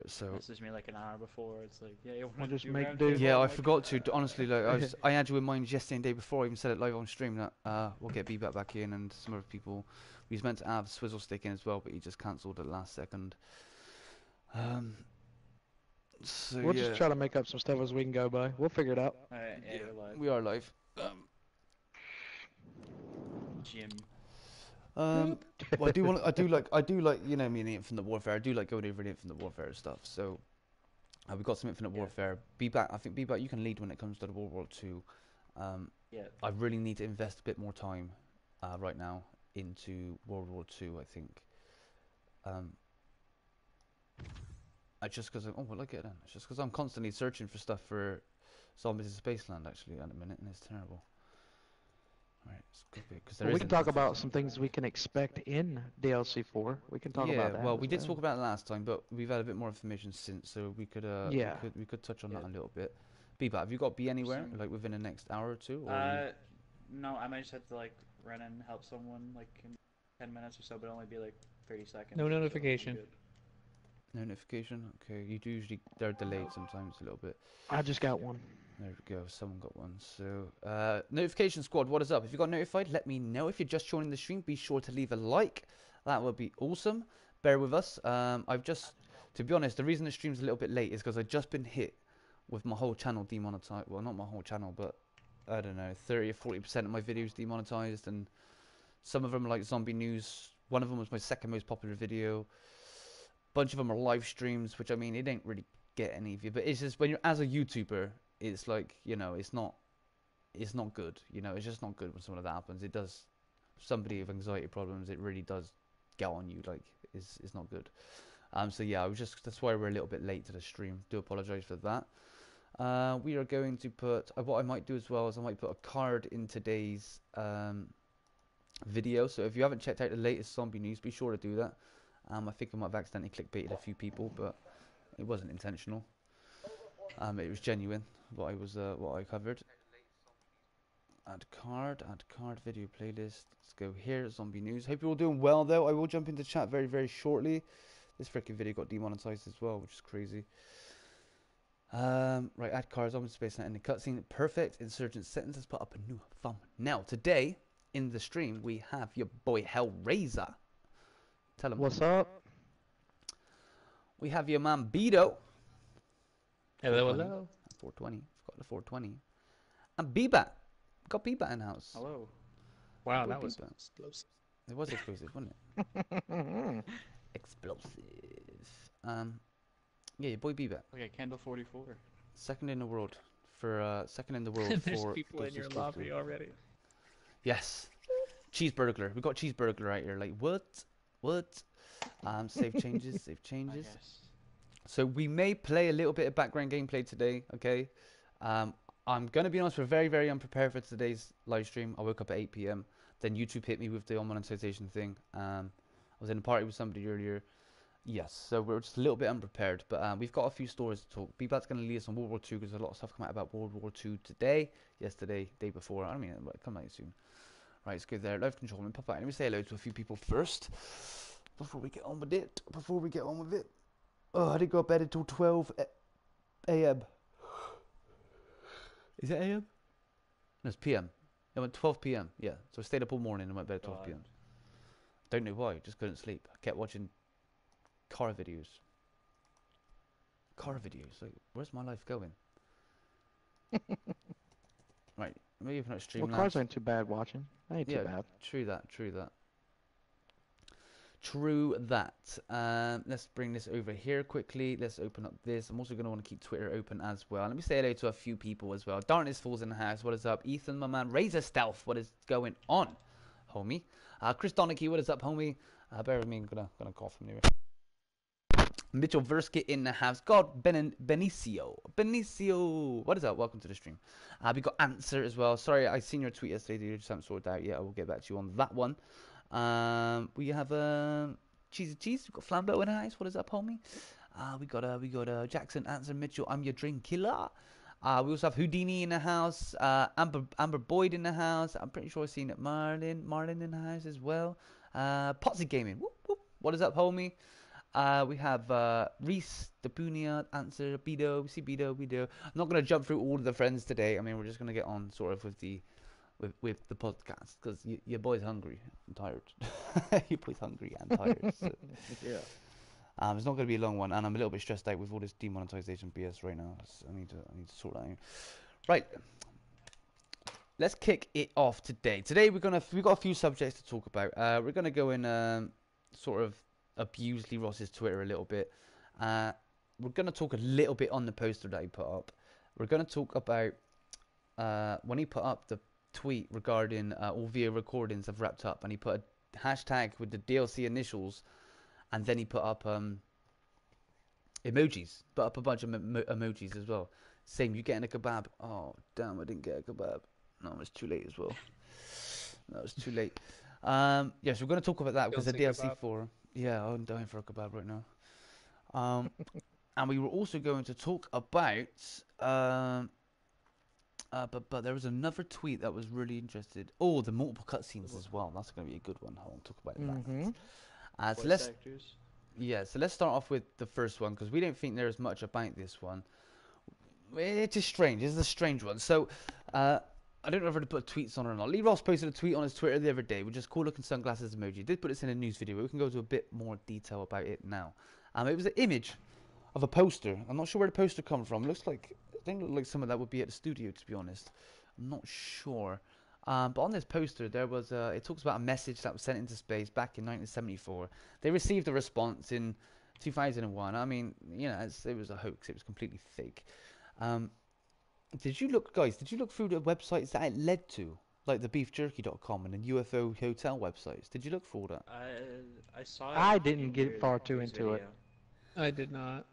So messaged me like an hour before. It's like, yeah, you We'll want to just do make round do. table? yeah, I'm I like, forgot to honestly. Like I had you in mind yesterday and the day before. I even said it live on stream that we'll get B back in and some other people. We was meant to have Swizlestik in as well, but he just cancelled at the last second. So We'll just yeah, try to make up some stuff as we can go by. We'll figure it out. Alright, yeah, yeah, you're live. we are live. Jim. Well, I do want. I do like. You know me and Infinite Warfare. I do like going over the Infinite Warfare stuff. So we've got some Infinite Warfare. Be back. I think Be back. You can lead when it comes to the World War II. Yeah. I really need to invest a bit more time right now into World War II. I think. I just because oh well I get it. It's just because I'm constantly searching for stuff for Zombies in Spaceland actually at the minute, and it's terrible. Right, it's good because there Well, we can isn't. talk about some things we can expect in DLC 4. We can talk Yeah, about that. well, as we did talk about it last time, but we've had a bit more information since, so we could Yeah. we could touch on that a little bit. Be-Bat, have you got to be anywhere like within the next hour or two? Or No, I might just have to like run and help someone like in 10 minutes or so, but only be like 30 seconds. No notification. No notification? Okay, you do usually, they're delayed sometimes a little bit. I just got one. There we go, someone got one. So, notification squad, what is up? If you got notified, let me know. If you're just joining the stream, be sure to leave a like. That would be awesome. Bear with us. I've just, to be honest, the reason the stream's a little bit late is because I've just been hit with my whole channel demonetized. Well, not my whole channel, but I don't know, 30 or 40% of my videos demonetized, and some of them are like zombie news. One of them was my second most popular video. Bunch of them are live streams, which I mean, it ain't really get any view, but it's just when you're as a YouTuber, it's like, you know, it's not good. You know, it's just not good when something like that happens. It does. Somebody with anxiety problems, it really does get on you. Like, it's not good. So yeah, I was just, that's why we're a little bit late to the stream. Do apologize for that. We are going to put, what I might do as well is I might put a card in today's video. So if you haven't checked out the latest zombie news, be sure to do that. I think I might have accidentally clickbaited a few people, but it wasn't intentional. It was genuine what I covered. Add card video playlist. Let's go here, zombie news. Hope you're all doing well though. I will jump into chat very, very shortly. This freaking video got demonetized as well, which is crazy. Right, add cards, zombie space in the cutscene. Perfect. Insurgent settings. Let's put up a new thumbnail. Today in the stream we have your boy Hellraiser. Tell him. What's up? We have your man Beto. Hello, hello. 420. Forgot the 420. And B-Bat. Got B-Bat in house. Hello. Wow, that was explosive. It was explosive, wasn't it? Explosive. Yeah, your boy B-Bat. Okay, Candle 44. Second in the world for There's for people in your lobby already. Yes. Cheeseburglar. We got Cheeseburglar right here. Like what? Save changes, save changes. So we may play a little bit of background gameplay today, okay? I'm gonna be honest, we're very, very unprepared for today's live stream. I woke up at 8 PM. Then YouTube hit me with the monetization thing. I was in a party with somebody earlier. Yes, so we're just a little bit unprepared, but we've got a few stories to talk. B-Bat's going to lead us on World War II because there's a lot of stuff come out about World War II today, yesterday, day before. I mean, it'll come out soon. Right, let's go there. Live control and pop out. Let me say hello to a few people first before we get on with it. Oh, I didn't go to bed until 12 a.m. Is it a.m.? No, it's p.m. It went 12 p.m. Yeah, so I stayed up all morning and went to bed at 12 p.m. Don't know why, just couldn't sleep. I kept watching car videos. Like, where's my life going? Right, maybe if not stream. Well, cars ain't too bad watching. Ain't too bad. True that. Let's bring this over here quickly. Let's open up this. I'm also going to want to keep Twitter open as well. Let me say hello to a few people as well. Darkness Falls in the house. What is up? Ethan, my man. Razor Stealth. What is going on, homie? Chris Donachie. What is up, homie? Bear with me. I'm gonna cough from here. Mitchell Versky in the house. God, Benicio. What is up? Welcome to the stream. We got Answer as well. Sorry, I seen your tweet yesterday. You just haven't sorted out yet. I will get back to you on that one. We have Cheesy Cheese. We got Flambeau in the house. What is up, homie? We got Jackson, Answer, Mitchell. I'm your drink killer. We also have Houdini in the house. Amber Boyd in the house. I'm pretty sure I've seen it. Marlin in the house as well. Potsy Gaming. Whoop, whoop. What is up, homie? We have Reese, Dapunia, Answer, Bido, Bido. I'm not going to jump through all of the friends today. I mean, we're just going to get on sort of with the podcast because your boy's hungry and tired. Your boy's hungry and tired. So. Yeah. It's not going to be a long one, and I'm a little bit stressed out with all this demonetization BS right now. So I need to sort that out. Right. Let's kick it off today. Today we've got a few subjects to talk about. We're gonna go in sort of abuse Lee Ross's Twitter a little bit. We're gonna talk a little bit on the poster that he put up. We're gonna talk about when he put up the tweet regarding all video recordings have wrapped up, and he put a hashtag with the DLC initials, and then he put up emojis, put up a bunch of emojis as well. Same, you getting a kebab? Oh damn, I didn't get a kebab. No, it's too late as well. No, it's too late. Yes, we're going to talk about that because the DLC 4. Yeah, I'm dying for a kebab right now. And we were also going to talk about. But there was another tweet that was really interested. Oh, the multiple cutscenes as well. That's going to be a good one. I'll talk about that. So let's start off with the first one because we don't think there's much about this one. It is strange. It's a strange one. So, I don't know if I put tweets on it or not. Lee Ross posted a tweet on his Twitter the other day, which is cool looking sunglasses emoji. He did put this in a news video, but we can go into a bit more detail about it now. It was an image of a poster. I'm not sure where the poster comes from. It looks like, I think it looked like some of that would be at the studio, to be honest. I'm not sure. But on this poster, there was it talks about a message that was sent into space back in 1974. They received a response in 2001. I mean, you know, it was a hoax. It was completely fake. Did you look through the websites that it led to, like the beefjerky.com and the UFO hotel websites? Did you look for that? I saw it. I didn't get far too into it. I did not.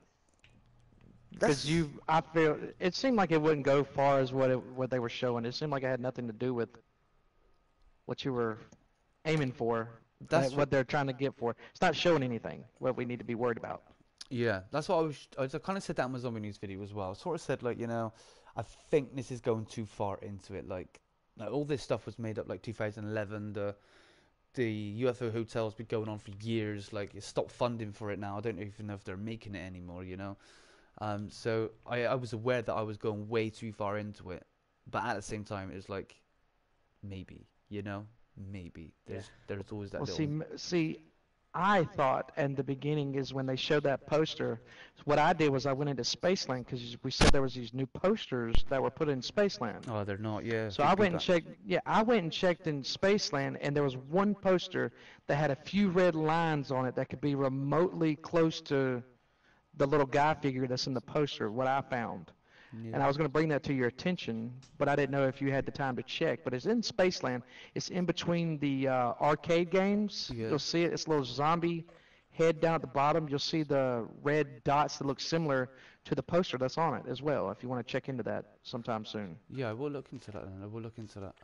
Because I feel it seemed like it wouldn't go far as what they were showing. It seemed like it had nothing to do with what you were aiming for. That's what they're trying to get for. It's not showing anything what we need to be worried about. Yeah, that's what I kind of said that in my zombie news video as well. I sort of said, like, you know, I think this is going too far into it. Like all this stuff was made up like 2011. The UFO hotel's been going on for years. Like, it stopped funding for it now. I don't even know if they're making it anymore, you know. So I was aware that I was going way too far into it. But at the same time, it's like, maybe, you know, maybe. There's always that little... See, I thought in the beginning is when they showed that poster, what I did was I went into Spaceland because we said there was these new posters that were put in Spaceland. Oh, they're not, yeah. So I went and checked, I went and checked in Spaceland, and there was one poster that had a few red lines on it that could be remotely close to the little guy figure that's in the poster, what I found. Yeah. And I was going to bring that to your attention, but I didn't know if you had the time to check. But it's in Spaceland. It's in between the arcade games. Yeah. You'll see it. It's a little zombie head down at the bottom. You'll see the red dots that look similar to the poster that's on it as well, if you want to check into that sometime soon. Yeah, I will look into that then. I will look into that.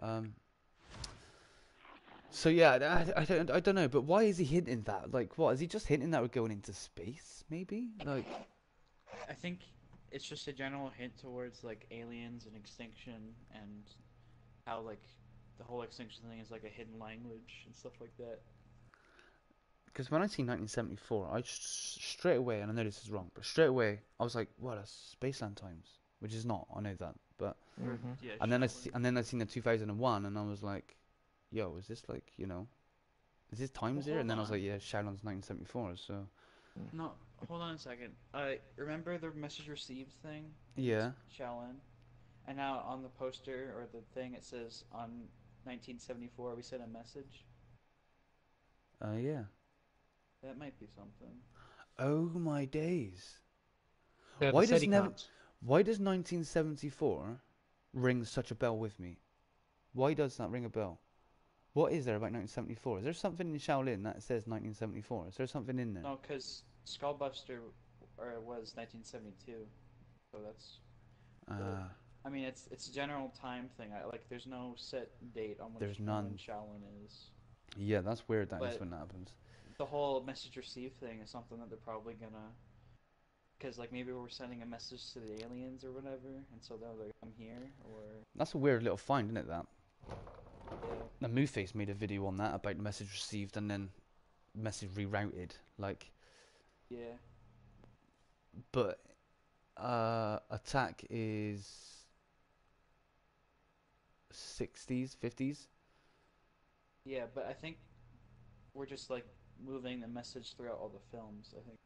So yeah, I don't know, but why is he hinting that? Like, what, is he just hinting that we're going into space, maybe? Like, I think it's just a general hint towards like aliens and extinction and how like the whole extinction thing is like a hidden language and stuff like that. Because when I see 1974, I straight away, and I know this is wrong, but straight away I was like, "What? That's Spaceland times," which is not. I know that, but yeah, and then I seen the 2001, and I was like, "Yo, is this like, you know, is this times here?" And then I was like, "Yeah, Shaolin's 1974." So no. Hold on a second. Remember the message received thing? Yeah. Shaolin. And now on the poster or the thing it says on 1974 we sent a message. Yeah. That might be something. Oh my days. Yeah, Why does 1974 ring such a bell with me? Why does that ring a bell? What is there about 1974? Is there something in Shaolin that says 1974? Is there something in there? No, because Skullbuster was 1972, so that's. I mean, it's a general time thing. There's no set date on when Shaolin is. Yeah, that's weird. That is when that happens. The whole message received thing is something that they're probably gonna, because like maybe we're sending a message to the aliens or whatever, and so they're like, "I'm here," or. That's a weird little find, isn't it? That. Yeah. The Moonface made a video on that about the message received and then message rerouted. Like, Yeah. But attack is 60s, 50s. Yeah, but I think we're just like moving the message throughout all the films. I think.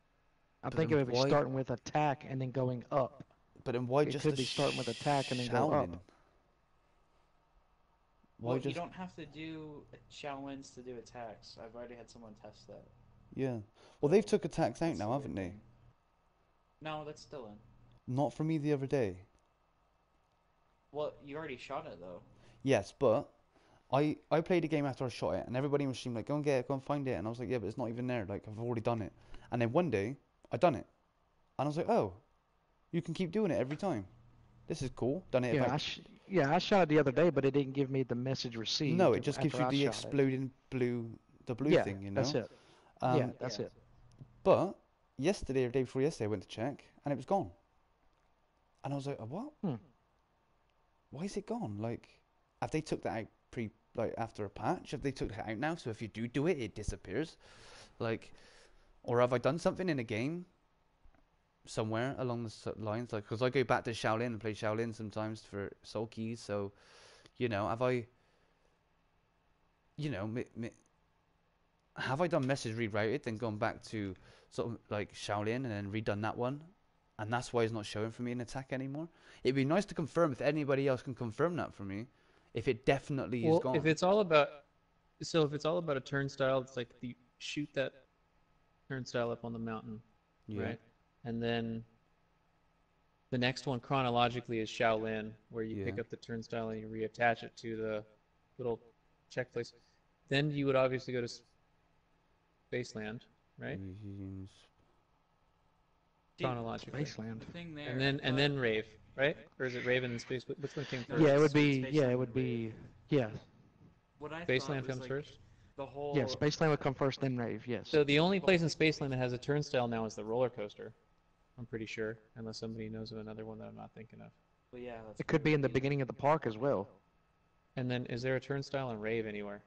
I But think then it would be why? starting with attack and then going up. But then why It just the could be starting with attack and then go Shaolin? up. Why Well, you just don't have to do Shaolins to do attacks. I've already had someone test that. yeah? Well, they've So took attacks out that's the now, weird haven't they? thing. No, that's still in. Not for me the other day. Well, you already shot it though. Yes, but I played a game after I shot it, and everybody was streaming like, "Go and get it, go and find it," and I was like, "Yeah, but it's not even there. Like, I've already done it." And then one day, I done it, and I was like, "Oh, you can keep doing it every time. This is cool." Done it Yeah, about I shot it the other day, but it didn't give me the message no, received it just gives after you I the shot it. exploding blue, the blue Yeah, thing, you that's know. it. Yeah, Um, that's Yeah. it. but yesterday or day before yesterday, I went to check, and it was gone, and I was like, "What? Hmm. Why is it gone? Like, have they took that out like after a patch? Have they took it out now? So if you do it, it disappears. Like, or have I done something in a game somewhere along the lines? Like, because I go back to Shaolin and play Shaolin sometimes for soul keys. So, have I, have I done message rerouted, then gone back to sort of like Shaolin and then redone that one? And that's why it's not showing for me in attack anymore. It'd be nice to confirm if anybody else can confirm that for me. If it definitely is Well, if gone. it's all about, so if it's all about a turnstile, it's like you shoot that turnstile up on the mountain, Yeah. right? And then the next one chronologically is Shaolin, where you Yeah. pick up the turnstile and you reattach it to the little check place. Then you would obviously go to Spaceland, right? See, Chronologically. Spaceland. the thing And there, then I thought Rave, right? Or is it Rave and then Space? Which one came no, first? Yeah, it would it's be. Yeah, Spaceland it and would Rave. be. Yeah, What I thought Spaceland was comes like first. the yeah. whole Spaceland would come first, then Rave. Yes. So the only place in Spaceland that has a turnstile now is the roller coaster. I'm pretty sure, unless somebody knows of another one that I'm not thinking of. well, yeah, that's It could be in the either. beginning of the park as well. And then, is there a turnstile in Rave anywhere?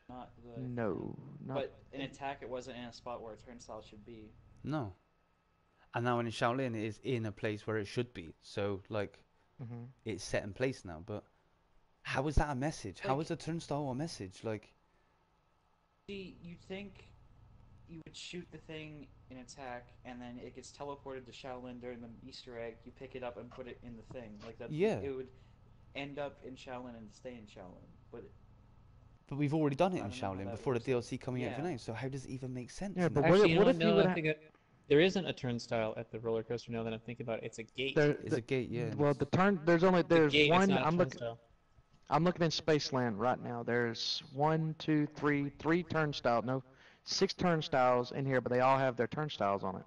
Not the No, not. But in attack, it wasn't in a spot where a turnstile should be. No. And now in Shaolin, it is in a place where it should be. So, like, Hmm. it's set in place now. But how is that a message? How Like- is a turnstile a message? Like, See, you'd think you would shoot the thing in attack, and then it gets teleported to Shaolin during the Easter egg. You pick it up and put it in the thing. Like that, yeah. it would end up in Shaolin and stay in Shaolin. But But we've already done it I in don't know how Shaolin that before the works. DLC coming out for Yeah. now. So how does it even make sense? Yeah, in but that? what, Actually, you know what what? if you No, would I'm have? thinking there isn't a turnstile at the roller coaster now that I'm thinking about it. It's a gate. There, It's a gate, yeah. well, the turn. There's It's a gate, it's one. not a turnstile. I'm looking in Spaceland right now. There's one, two, three turnstiles. No, 6 turnstiles in here, but they all have their turnstiles on it.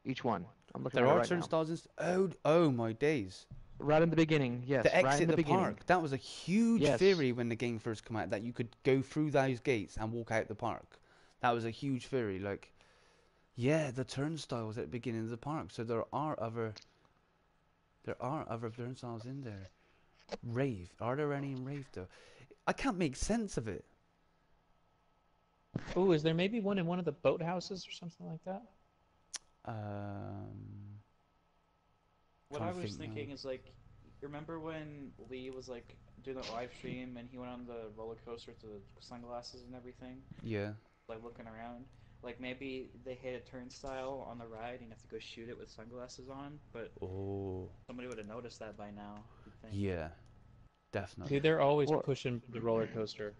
Each one. I'm looking There at it are right now. turnstiles. Oh my days. Right in the beginning, yes. To right exit in the the beginning. park. That was a huge Yes. theory when the game first came out, that you could go through those gates and walk out the park. That was a huge theory. Like, yeah, the turnstiles at the beginning of the park. So there are other turnstiles in there. Rave. Are there any in Rave though? I can't make sense of it. Oh, is there maybe one in one of the boathouses or something like that? what Trying I to was think now. thinking is like, remember when Lee was like doing the live stream and he went on the roller coaster with the sunglasses and everything, Yeah. like looking around? Like maybe they hit a turnstile on the ride and you have to go shoot it with sunglasses on, but Oh. somebody would have noticed that by now, you'd think. Yeah. Definitely. Dude, they're always Or- pushing the roller coaster.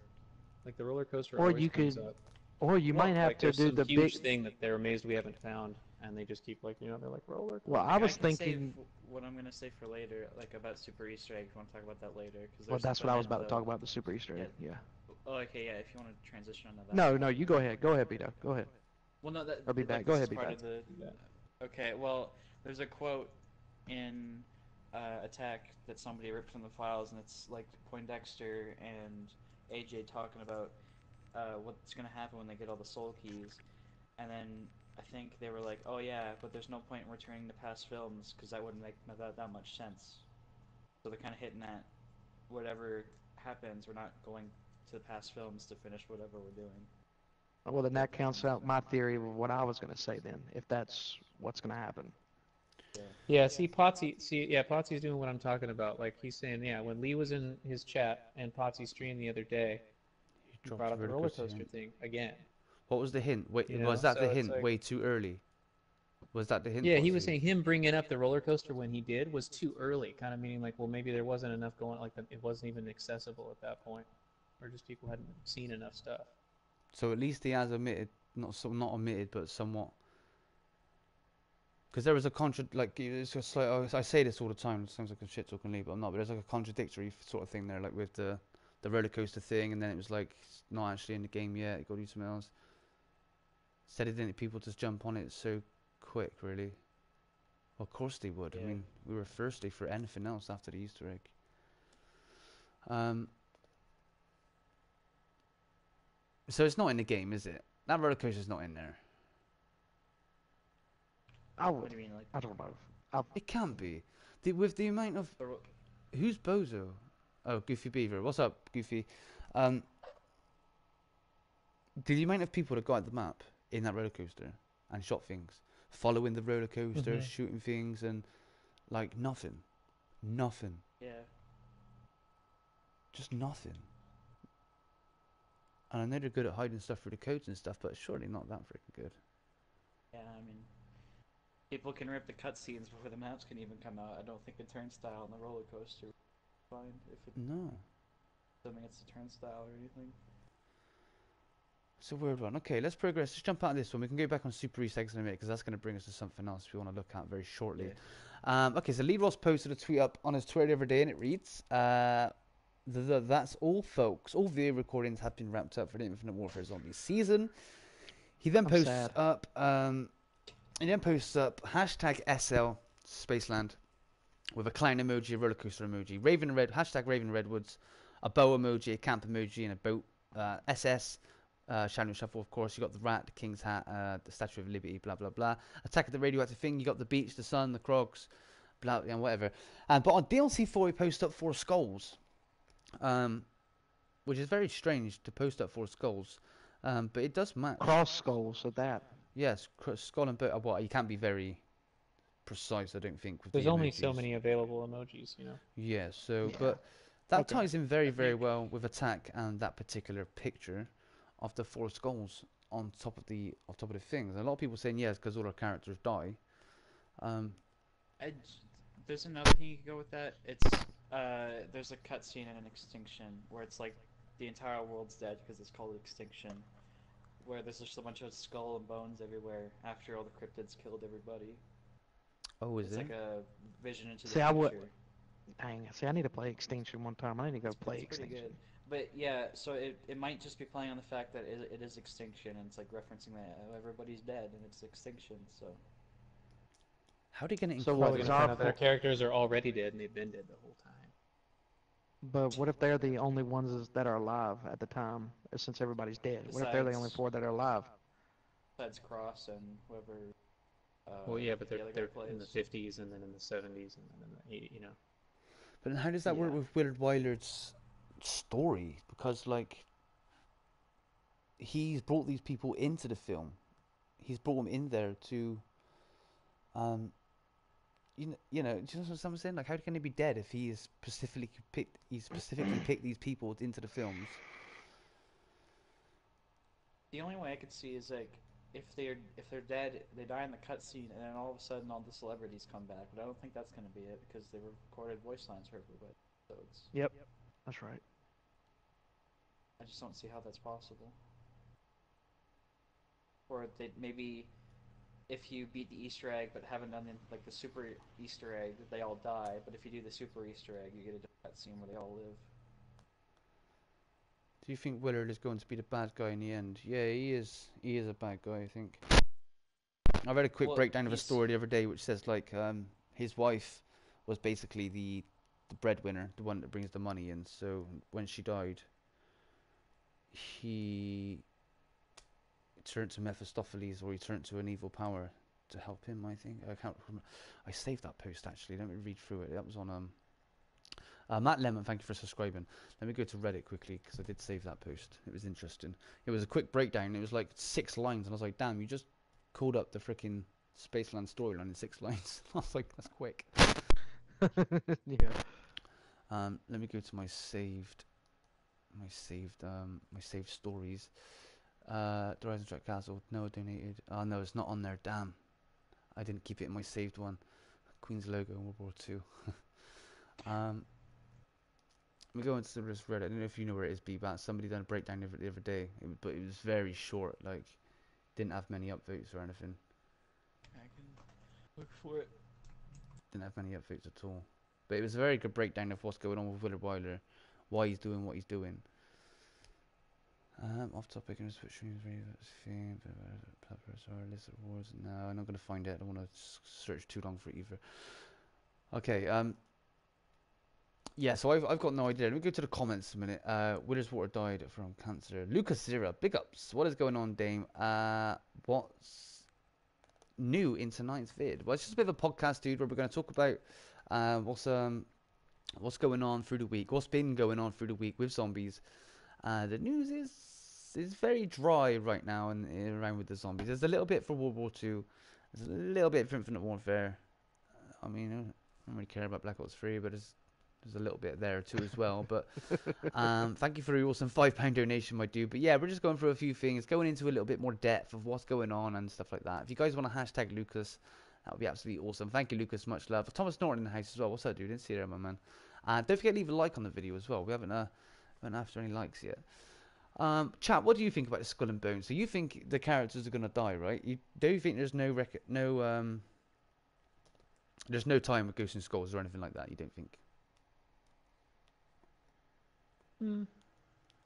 Like the roller coaster Or always you comes could- up. Or you might have Like to there's do some the huge big. thing that they're amazed we haven't found, and they just keep like they're like roller coaster. Well, I Like, was can save thinking. what I'm gonna say for later, like about Super Easter egg. If you want to talk about that later, because Well, that's what I was about to talk about. The Super Easter egg. Yeah. Oh, okay, yeah. If you want to transition onto that. No, you go ahead. Go ahead, Beto. Go ahead. Well, no, that. Or be like, back. Go this ahead, is be part back. of the. Okay, well, there's a quote in Attack that somebody ripped from the files, and it's like Poindexter and AJ talking about what's gonna happen when they get all the soul keys, and then I think they were like, "Oh yeah, but there's no point in returning to past films because that wouldn't make that much sense." So they're kind of hitting that whatever happens, we're not going to past films to finish whatever we're doing. Well, then that counts out my theory of what I was going to say then, if that's what's going to happen. Yeah, see, Potsy's doing what I'm talking about. Like, he's saying, yeah, when Lee was in his chat and Potsy streamed the other day, he brought up the roller coaster thing again. What was the hint? Wait, was that the hint way too early? Was that the hint? Yeah, he was saying him bringing up the roller coaster when he did was too early, kind of meaning like, well, maybe there wasn't enough going, like it wasn't even accessible at that point, or just people hadn't seen enough stuff. So at least he has admitted, not admitted, but somewhat. Because there was a it's just like, I say this all the time. It sounds like a shit talking Lee, but I'm not. But there's like a contradictory sort of thing there, like with the roller coaster thing, and then it was like it's not actually in the game yet. You got to do something else. Said it didn't. People just jump on it so quick, really. Well, of course they would. Yeah. I mean, we were thirsty for anything else after the Easter egg. So it's not in the game, is it? That roller coaster's not in there. What do you mean, like? I don't know. It can't be. With the amount of... Who's Bozo? Oh, Goofy Beaver. What's up, Goofy? The amount of people that got the map in that roller coaster and shot things, following the roller coaster, shooting things, and like nothing. Yeah. Just nothing. And I know they're good at hiding stuff through the codes and stuff, but surely not that freaking good. Yeah, I mean, people can rip the cutscenes before the maps can even come out. I don't think the turnstile on the roller coaster is fine if it doesn't it's a turnstile or anything. It's a weird one. Okay, let's progress. Let's jump out of this one. We can go back on Super Easter eggs in a minute because that's going to bring us to something else we want to look at very shortly. Yeah. Okay, so Lee Ross posted a tweet up on his Twitter the other day, and it reads, that's all, folks. All video recordings have been wrapped up for the Infinite Warfare Zombie season. He then posts up, hashtag SL Spaceland with a clown emoji, a roller coaster emoji, hashtag Raven Redwoods, a bow emoji, a camp emoji, and a boat. SS, Shadow Shuffle, of course. You got the rat, the king's hat, the Statue of Liberty, blah blah blah. Attack of the radioactive thing. You got the beach, the sun, the crocs, blah, and whatever. But on DLC 4, he posted up 4 skulls. Which is very strange to post up 4 skulls, but it does match. Cross skulls at that. Yes, skull and boat. Well, you can't be very precise, I don't think. With There's only so many available emojis, you know. Yeah. So, but that ties in very, very well with attack and that particular picture of the 4 skulls on top of the things. And a lot of people saying yes because all our characters die. There's another thing you can go with that. It's there's a cutscene in an Extinction where it's like the entire world's dead because it's called Extinction, where there's just a bunch of skull and bones everywhere after all the cryptids killed everybody. Oh, is it? It's like a vision into the future. I need to play Extinction one time. I need to go play Extinction. Good. But yeah, so it might just be playing on the fact that it is Extinction, and it's like referencing that everybody's dead and it's Extinction, so... How are they going to their characters are already dead and they've been dead the whole time. But what if they're the only ones that are alive at the time, since everybody's dead? What if they're the only 4 that are alive? Besides Cross and whoever... well, yeah, but they're in the 50s and then in the 70s and then in the 80s, you know. But then how does that work with Willard Wyler's story? Because, like, he's brought these people into the film. He's brought them in there to... You know, do you know what I'm saying? Like, how can he be dead if he is specifically picked these people into the films? The only way I could see is like if they're dead, they die in the cutscene, and then all of a sudden all the celebrities come back. But I don't think that's going to be it because they recorded voice lines for everybody. So it's... Yep, that's right. I just don't see how that's possible. Or they maybe. If you beat the Easter egg but haven't done the super Easter egg, they all die. But if you do the super Easter egg, you get a cutscene where they all live. Do you think Willard is going to be the bad guy in the end? Yeah, he is. He is a bad guy, I think. I read a quick breakdown of a story the other day which says like his wife was basically the breadwinner, the one that brings the money in. So when she died, he turned to Mephistopheles, or he turned to an evil power to help him, I think. I can't remember. I saved that post actually. Let me read through it. That was on Matt Lemon, thank you for subscribing. Let me go to Reddit quickly because I did save that post. It was interesting. It was a quick breakdown. It was like 6 lines, and I was like, "Damn, you just called up the freaking Spaceland storyline in 6 lines." I was like, "That's quick." Yeah. Let me go to my saved stories. The Rising Track Castle. No, I donated. Oh no, it's not on there. Damn, I didn't keep it in my saved one. Queen's logo in World War II. We go into this Reddit. I don't know if you know where it is, B-Bat. Somebody done a breakdown of it the other day, but it was very short. Like, didn't have many upvotes or anything. I can look for it. Didn't have many upvotes at all. But it was a very good breakdown of what's going on with Willard Wyler, why he's doing what he's doing. Off topic, I'm switch streams, list of awards. No, I'm not gonna find it. I don't want to search too long for it either. Okay. Yeah, so I've got no idea. Let me go to the comments a minute. Willard's Water died from cancer. Lucas Zira, big ups. What is going on, Dame? What's new in tonight's vid? Well, it's just a bit of a podcast, dude, where we're going to talk about what's going on through the week, what's been going on through the week with zombies. The news is very dry right now and around with the zombies. There's a little bit for World War II. There's a little bit for Infinite Warfare. I mean, I don't really care about Black Ops 3, but there's a little bit there too as well. But thank you for your awesome £5 donation, my dude. But yeah, we're just going through a few things, going into a little bit more depth of what's going on and stuff like that. If you guys want to hashtag Lucas, that would be absolutely awesome. Thank you, Lucas. Much love. Thomas Norton in the house as well. What's up, dude? Didn't see you there, my man. Don't forget to leave a like on the video as well. We haven't after any likes yet. Chat, what do you think about the Skull and Bones? So you think the characters are gonna die, right? Do you think there's there's no time with Ghosts and Skulls or anything like that? You don't think?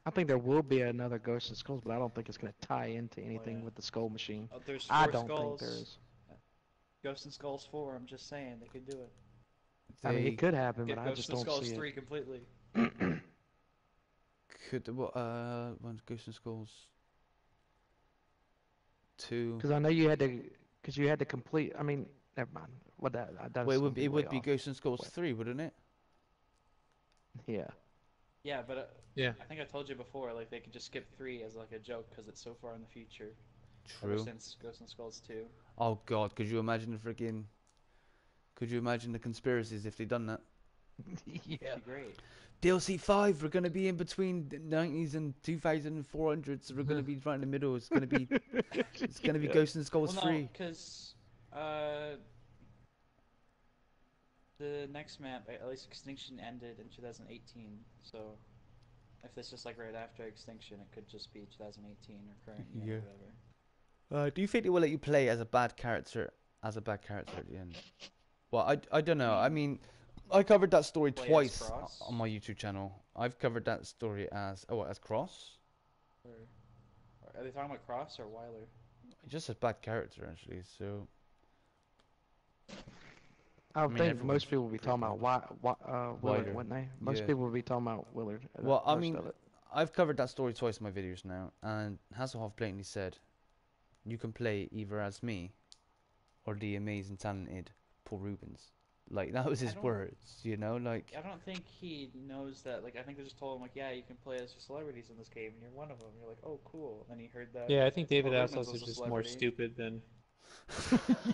I think there will be another Ghosts and Skulls, but I don't think it's going to tie into anything with the Skull Machine. Oh, there's I 4 don't skulls. think there is. Ghosts and Skulls 4. I'm just saying they could do it. I mean, it could happen, Get but I just don't Ghosts and Skulls see 3 it. completely. Could one's Ghosts and Skulls 2? Because I know you had to complete. I mean, never mind. What that? Well, it would be Ghosts and Skulls 3, wouldn't it? Yeah. Yeah, but yeah, I think I told you before, like they could just skip 3 as like a joke because it's so far in the future. True. Ever since Ghosts and Skulls 2. Oh God, could you imagine the conspiracies if they'd done that? Yeah. That'd be great. DLC 5, we're going to be in between the 90s and 2400s, so we're going to be right in the middle. It's going to be Ghosts and Skulls 3. Because the next map, at least Extinction, ended in 2018, so if this is like right after Extinction, it could just be 2018 or current year or whatever. Do you think they will let you play as a bad character at the end? Well, I don't know. I mean, I covered that story twice on my YouTube channel. I've covered that story as Cross. Or are they talking about Cross or Wyler? Just a bad character, actually. So I think most people will be talking about Willard, wouldn't they? Most people will be talking about Willard. Well, I mean, I've covered that story twice in my videos now, and Hasselhoff blatantly said, "You can play either as me, or the amazing, talented Paul Rubens." Like, that was his words, you know, like... I don't think he knows that, like, I think they just told him, like, yeah, you can play as celebrities in this game, and you're one of them. You're like, oh, cool. And then he heard that... Yeah, I think David Hasselhoff is just more stupid than...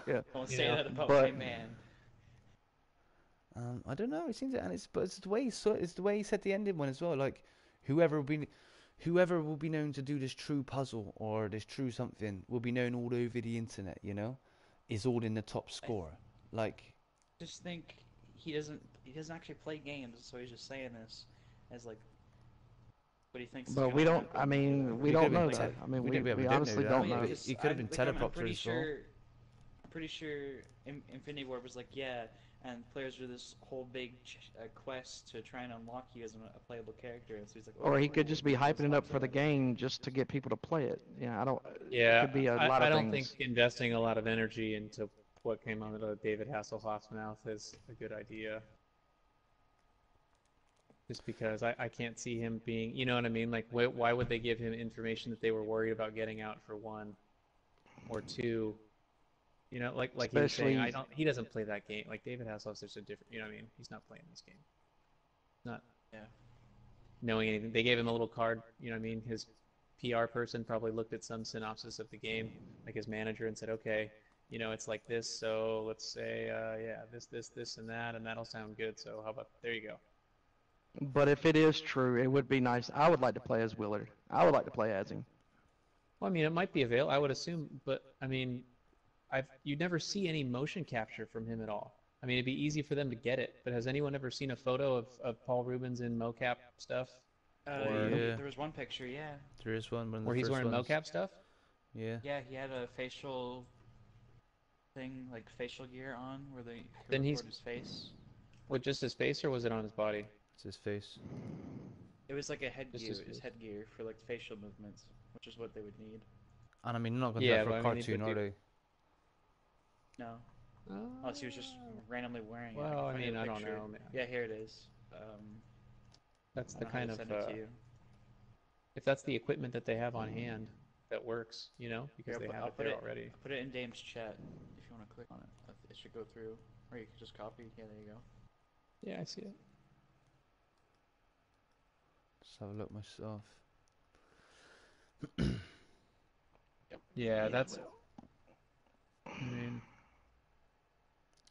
Yeah. Don't say that about my man. I don't know, it seems... But it's the way he said the ending one as well, like, whoever will be known to do this true puzzle, or this true something, will be known all over the internet, you know? Is all in the top score. Like... Just think he doesn't actually play games, so he's just saying this as like what he thinks. But we don't. I mean, we don't know that. I mean, we honestly don't know. He could have been teleported as well. I'm pretty sure Infinity Ward was like, yeah, and players do this whole big quest to try and unlock you as a playable character. And so he's like, oh, or he could just be hyping it up for the game just to get people to play it. I don't. Yeah, it could be a lot of I don't things. think investing a lot of energy into what came out of David Hasselhoff's mouth is a good idea. Just because I can't see him being, you know what I mean? Like, why would they give him information that they were worried about getting out for 1 or 2? You know, like he was saying, he doesn't play that game. Like, David Hasselhoff's just a different, you know what I mean? He's not playing this game. not Yeah. knowing anything. They gave him a little card, you know what I mean? His PR person probably looked at some synopsis of the game, like his manager, and said, okay, you know, it's like this, so let's say, yeah, this, and that'll sound good, so how about, there you go. But if it is true, it would be nice. I would like to play as Willard. I would like to play as him. Well, I mean, it might be available, I would assume, but, I mean, you never see any motion capture from him at all. I mean, it'd be easy for them to get it, but has anyone ever seen a photo of Paul Rubens in mocap stuff? Yeah. There was one picture, yeah. There is one of the Where he's first wearing ones. mocap stuff? Yeah. Yeah, he had a facial thing, like facial gear on, where they Then could he's- record his face. With just his face, or was it on his body? It's his face. It was like a Just headgear, his his face. headgear for like facial movements, which is what they would need. And I mean, they're not going to Yeah, do that for but a I mean, cartoon, but are they? No. Unless he was just randomly wearing it. Well, I Find mean, a I don't picture. know, man. Yeah, here it is. That's I the don't know how kind to of, send it to you. if that's the equipment that they have on hand that works, you know, because Here, they have I'll it put there it- already. Put it in Dame's chat if you want to click on it. It should go through, or you can just copy. Yeah, there you go. Yeah, I see it. Let's have a look myself. Yeah, that's. I mean,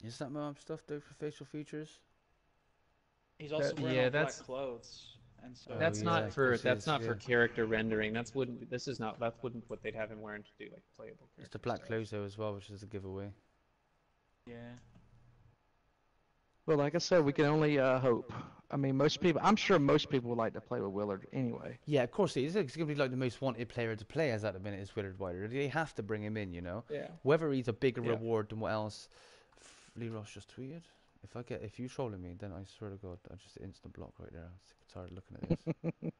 Is that mob stuff though for facial features? He's also That- wearing yeah, all that's- black clothes, and so that's yeah, not of for course it is, for yeah. character rendering. That wouldn't what they'd have him wearing to do like playable. It's the character black stuff. clothes though as well, which is a giveaway. yeah. Well, like I said, we can only hope. I mean, I'm sure most people would like to play with Willard anyway. Yeah, of course it is. It's going to be like the most wanted player to play as at the minute is Willard Wider. They have to bring him in, you know. Yeah. Whether he's a bigger Yeah. reward than what else. Lee Ross just tweeted. If you trolling me, then I swear to God, I just instant block right there. I'm sick and tired of looking at this.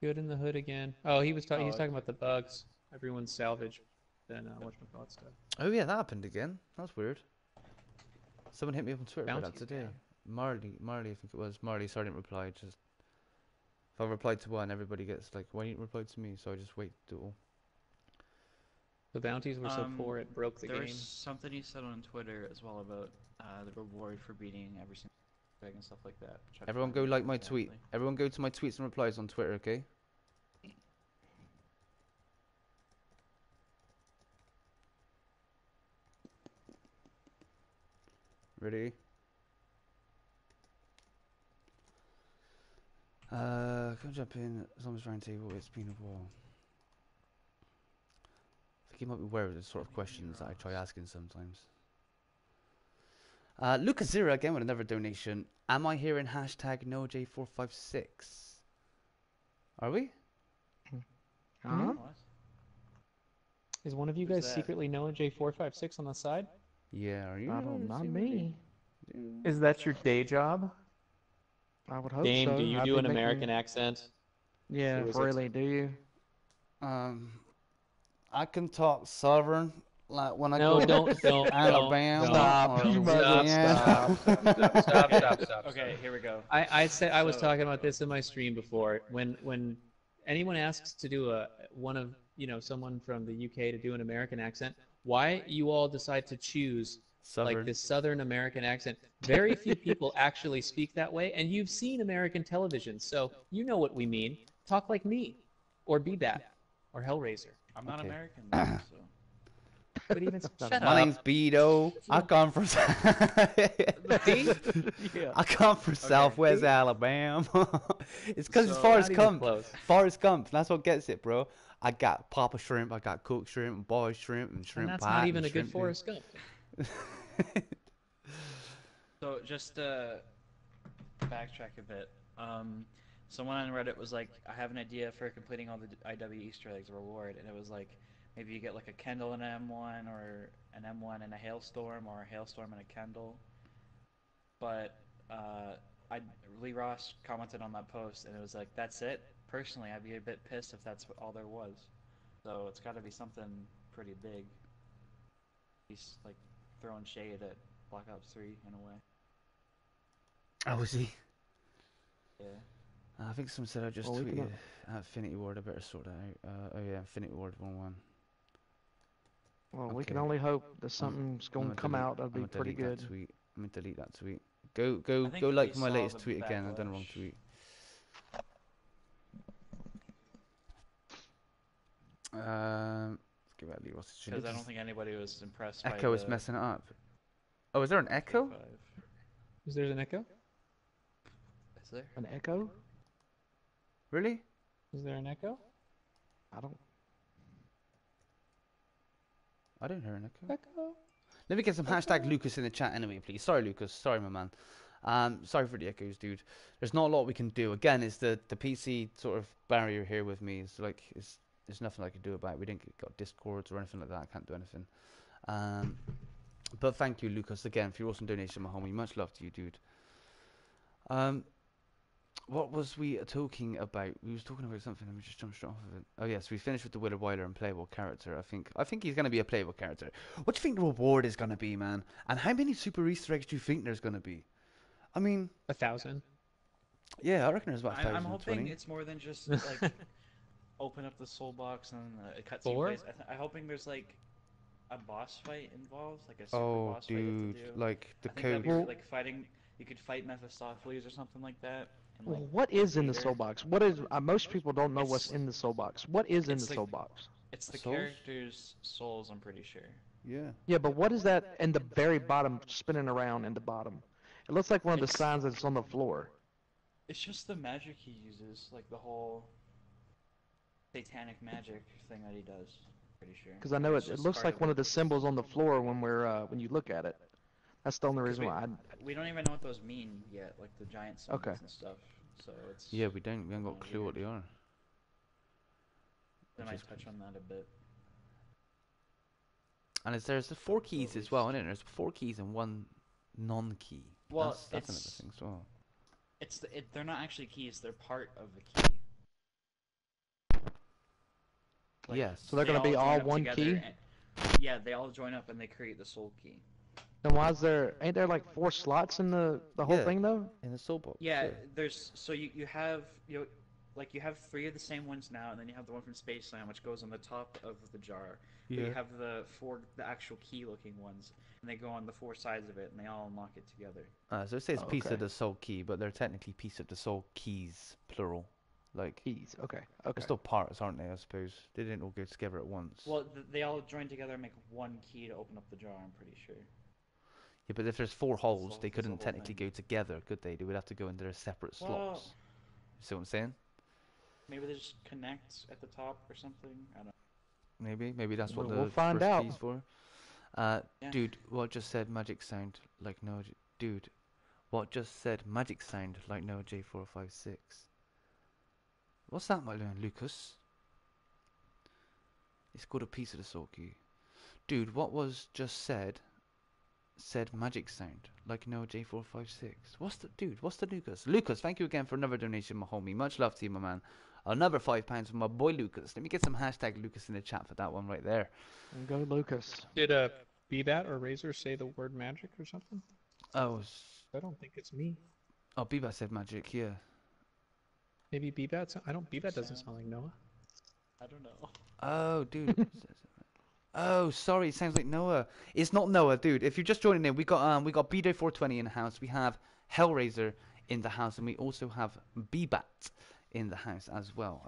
Good in the hood again. Oh, he was talking. Oh, He's talking about the bugs. Everyone's salvage. Then whatchamacallit stuff. Oh yeah, that happened again. That's weird. Someone hit me up on Twitter about that Bounties, today. yeah. Marley, I think it was. Marley, sorry I didn't reply. Just if I replied to one, everybody gets like, why didn't you reply to me? So I just wait to do it all. The bounties were so poor it broke the There game. was something he said on Twitter as well about the reward for beating every single bag and stuff like that. which I Everyone find go like my tweet. exactly. Everyone go to my tweets and replies on Twitter, okay? Ready? Come jump in. Zombies round table. It's been a while. I think you might be aware of the sort of questions that I try asking sometimes. Lucas Zero again with another donation. Am I hearing hashtag NoJ456? Are we? Huh? What? Is one of you Who's guys that? secretly Noah J456 on the side? Yeah, are you? I don't, not me. Is that your day job? I would hope Dame, so. do you I'd do be an making- American accent? Yeah, Or is it- really, do you? I can talk Southern, like when I No, go don't, to Alabama. Stop. or You might as well Louisiana. Stop. Okay, here we go. I said I was So- talking about this in my stream before. When anyone asks to do someone from the UK to do an American accent, why you all decide to choose Southern. like this Southern American accent? Very few people actually speak that way, and you've seen American television, so you know what we mean. Talk like me, or be that, or Hellraiser. I'm not Okay. American, though, so. But even shut My up. name's Beto. I come from. I come from Southwest Alabama. It's because it's So- Forrest Not even Gump. close. Forrest Gump. That's what gets it, bro. I got Papa Shrimp. I got cooked shrimp, and boiled shrimp, and And shrimp that's pie. not even and a good shrimp Forrest Gump. So just backtrack a bit. Someone on Reddit was like, I have an idea for completing all the IW Easter eggs reward, and it was like, maybe you get like a Kendall and an M1, or an M1 and a Hailstorm, or a Hailstorm and a Kendall. But Lee Ross commented on that post, and it was like, that's it? Personally, I'd be a bit pissed if that's all there was. So it's got to be something pretty big. He's like throwing shade at Black Ops 3 in a way. Oh, is he? Yeah. I think someone said I just Well, we can tweeted Infinity Ward. I better sort that out. Oh yeah, Infinity Ward 1-1. Well, we can Okay. only hope that something's going to come out. That'd be pretty good. I'm gonna delete that tweet Go like my latest tweet again. I've done a wrong tweet. Let's give out Lee Ross. Because I don't think anybody was impressed by Echo is messing it up. Oh, is there an echo? Is there an echo? Is there? An echo? Really? Is there an echo? I don't hear an echo. Echo? Let me get some hashtag Lucas in the chat anyway, please. Sorry, Lucas. Sorry, my man. Sorry for the echoes, dude. There's not a lot we can do. Again, it's the PC sort of barrier here with me. It's like there's nothing I can do about it. We didn't got Discords or anything like that. I can't do anything. But thank you, Lucas, again for your awesome donation, my homie. Much love to you, dude. What was we talking about? We was talking about something. Let me just jump straight off of it. Oh yes, we finished with the Willer Wyler and playable character. I think he's gonna be a playable character. What do you think the reward is gonna be, man? And how many super Easter eggs do you think there's gonna be? I mean, 1,000. Yeah, I reckon there's about 1,000. I'm hoping it's more than just like open up the soul box and a cutscene place. I'm hoping there's like a boss fight involved, like a super boss fight. Oh, dude, like the code. Like fighting. You could fight Mephistopheles or something like that. Well, what is in the soul box? What is? Most people don't know what's in the soul box. What is in the soul box? It's the characters' souls, I'm pretty sure. Yeah. Yeah, but what is that in the very bottom, spinning around in the bottom? It looks like one of the signs that's on the floor. It's just the magic he uses, like the whole satanic magic thing that he does. Pretty sure. Because I know it looks like one of the symbols on the floor when you look at it. That's the only reason why. We don't even know what those mean yet, like the giant symbols and stuff. So it's. Yeah, we haven't got a clue what they are. I might touch on that a bit. And there's the 4 keys as well, isn't it? There's 4 keys and 1 non-key. Well, that's another thing as well. They're not actually keys. They're part of the key. Like, yes. So they're going to be all one key? Yeah, they all join up and they create the soul key. Then why is there? Ain't there like 4 slots in the whole thing though? In the soul box. Yeah, there's you have 3 of the same ones now, and then you have the one from Spaceland, which goes on the top of the jar. Yeah. You have the actual key-looking ones, and they go on the 4 sides of it, and they all unlock it together. So it says piece of the soul key, but they're technically piece of the soul keys, plural. Like keys. Okay. They're still parts, aren't they? I suppose they didn't all go together at once. Well, they all join together and make 1 key to open up the jar. I'm pretty sure. Yeah, but if there's 4 holes, they couldn't technically go together, could they? They would have to go into their separate slots. You see what I'm saying? Maybe they just connect at the top or something. I don't know. Maybe that's what we'll the find first out. key's for. Dude, what just said magic sound like no? Dude, what just said magic sound like no J456? What's that, my man, Lucas? It's called a piece of the soul key. Dude, what was just said magic sound like no J456? What's the Lucas? Lucas, thank you again for another donation, my homie. Much love to you, my man. Another £5 for my boy Lucas. Let me get some hashtag Lucas in the chat for that one right there. And go Lucas. Did Bbat or Razor say the word magic or something? Oh, I don't think it's me. Oh, Bbat said magic, yeah. Maybe Bbat. Bbat doesn't sound like Noah. I don't know. Oh, dude. Oh, sorry. It sounds like Noah. It's not Noah, dude. If you're just joining in, we got BDO420 in the house. We have Hellraiser in the house, and we also have Bbat in the house as well.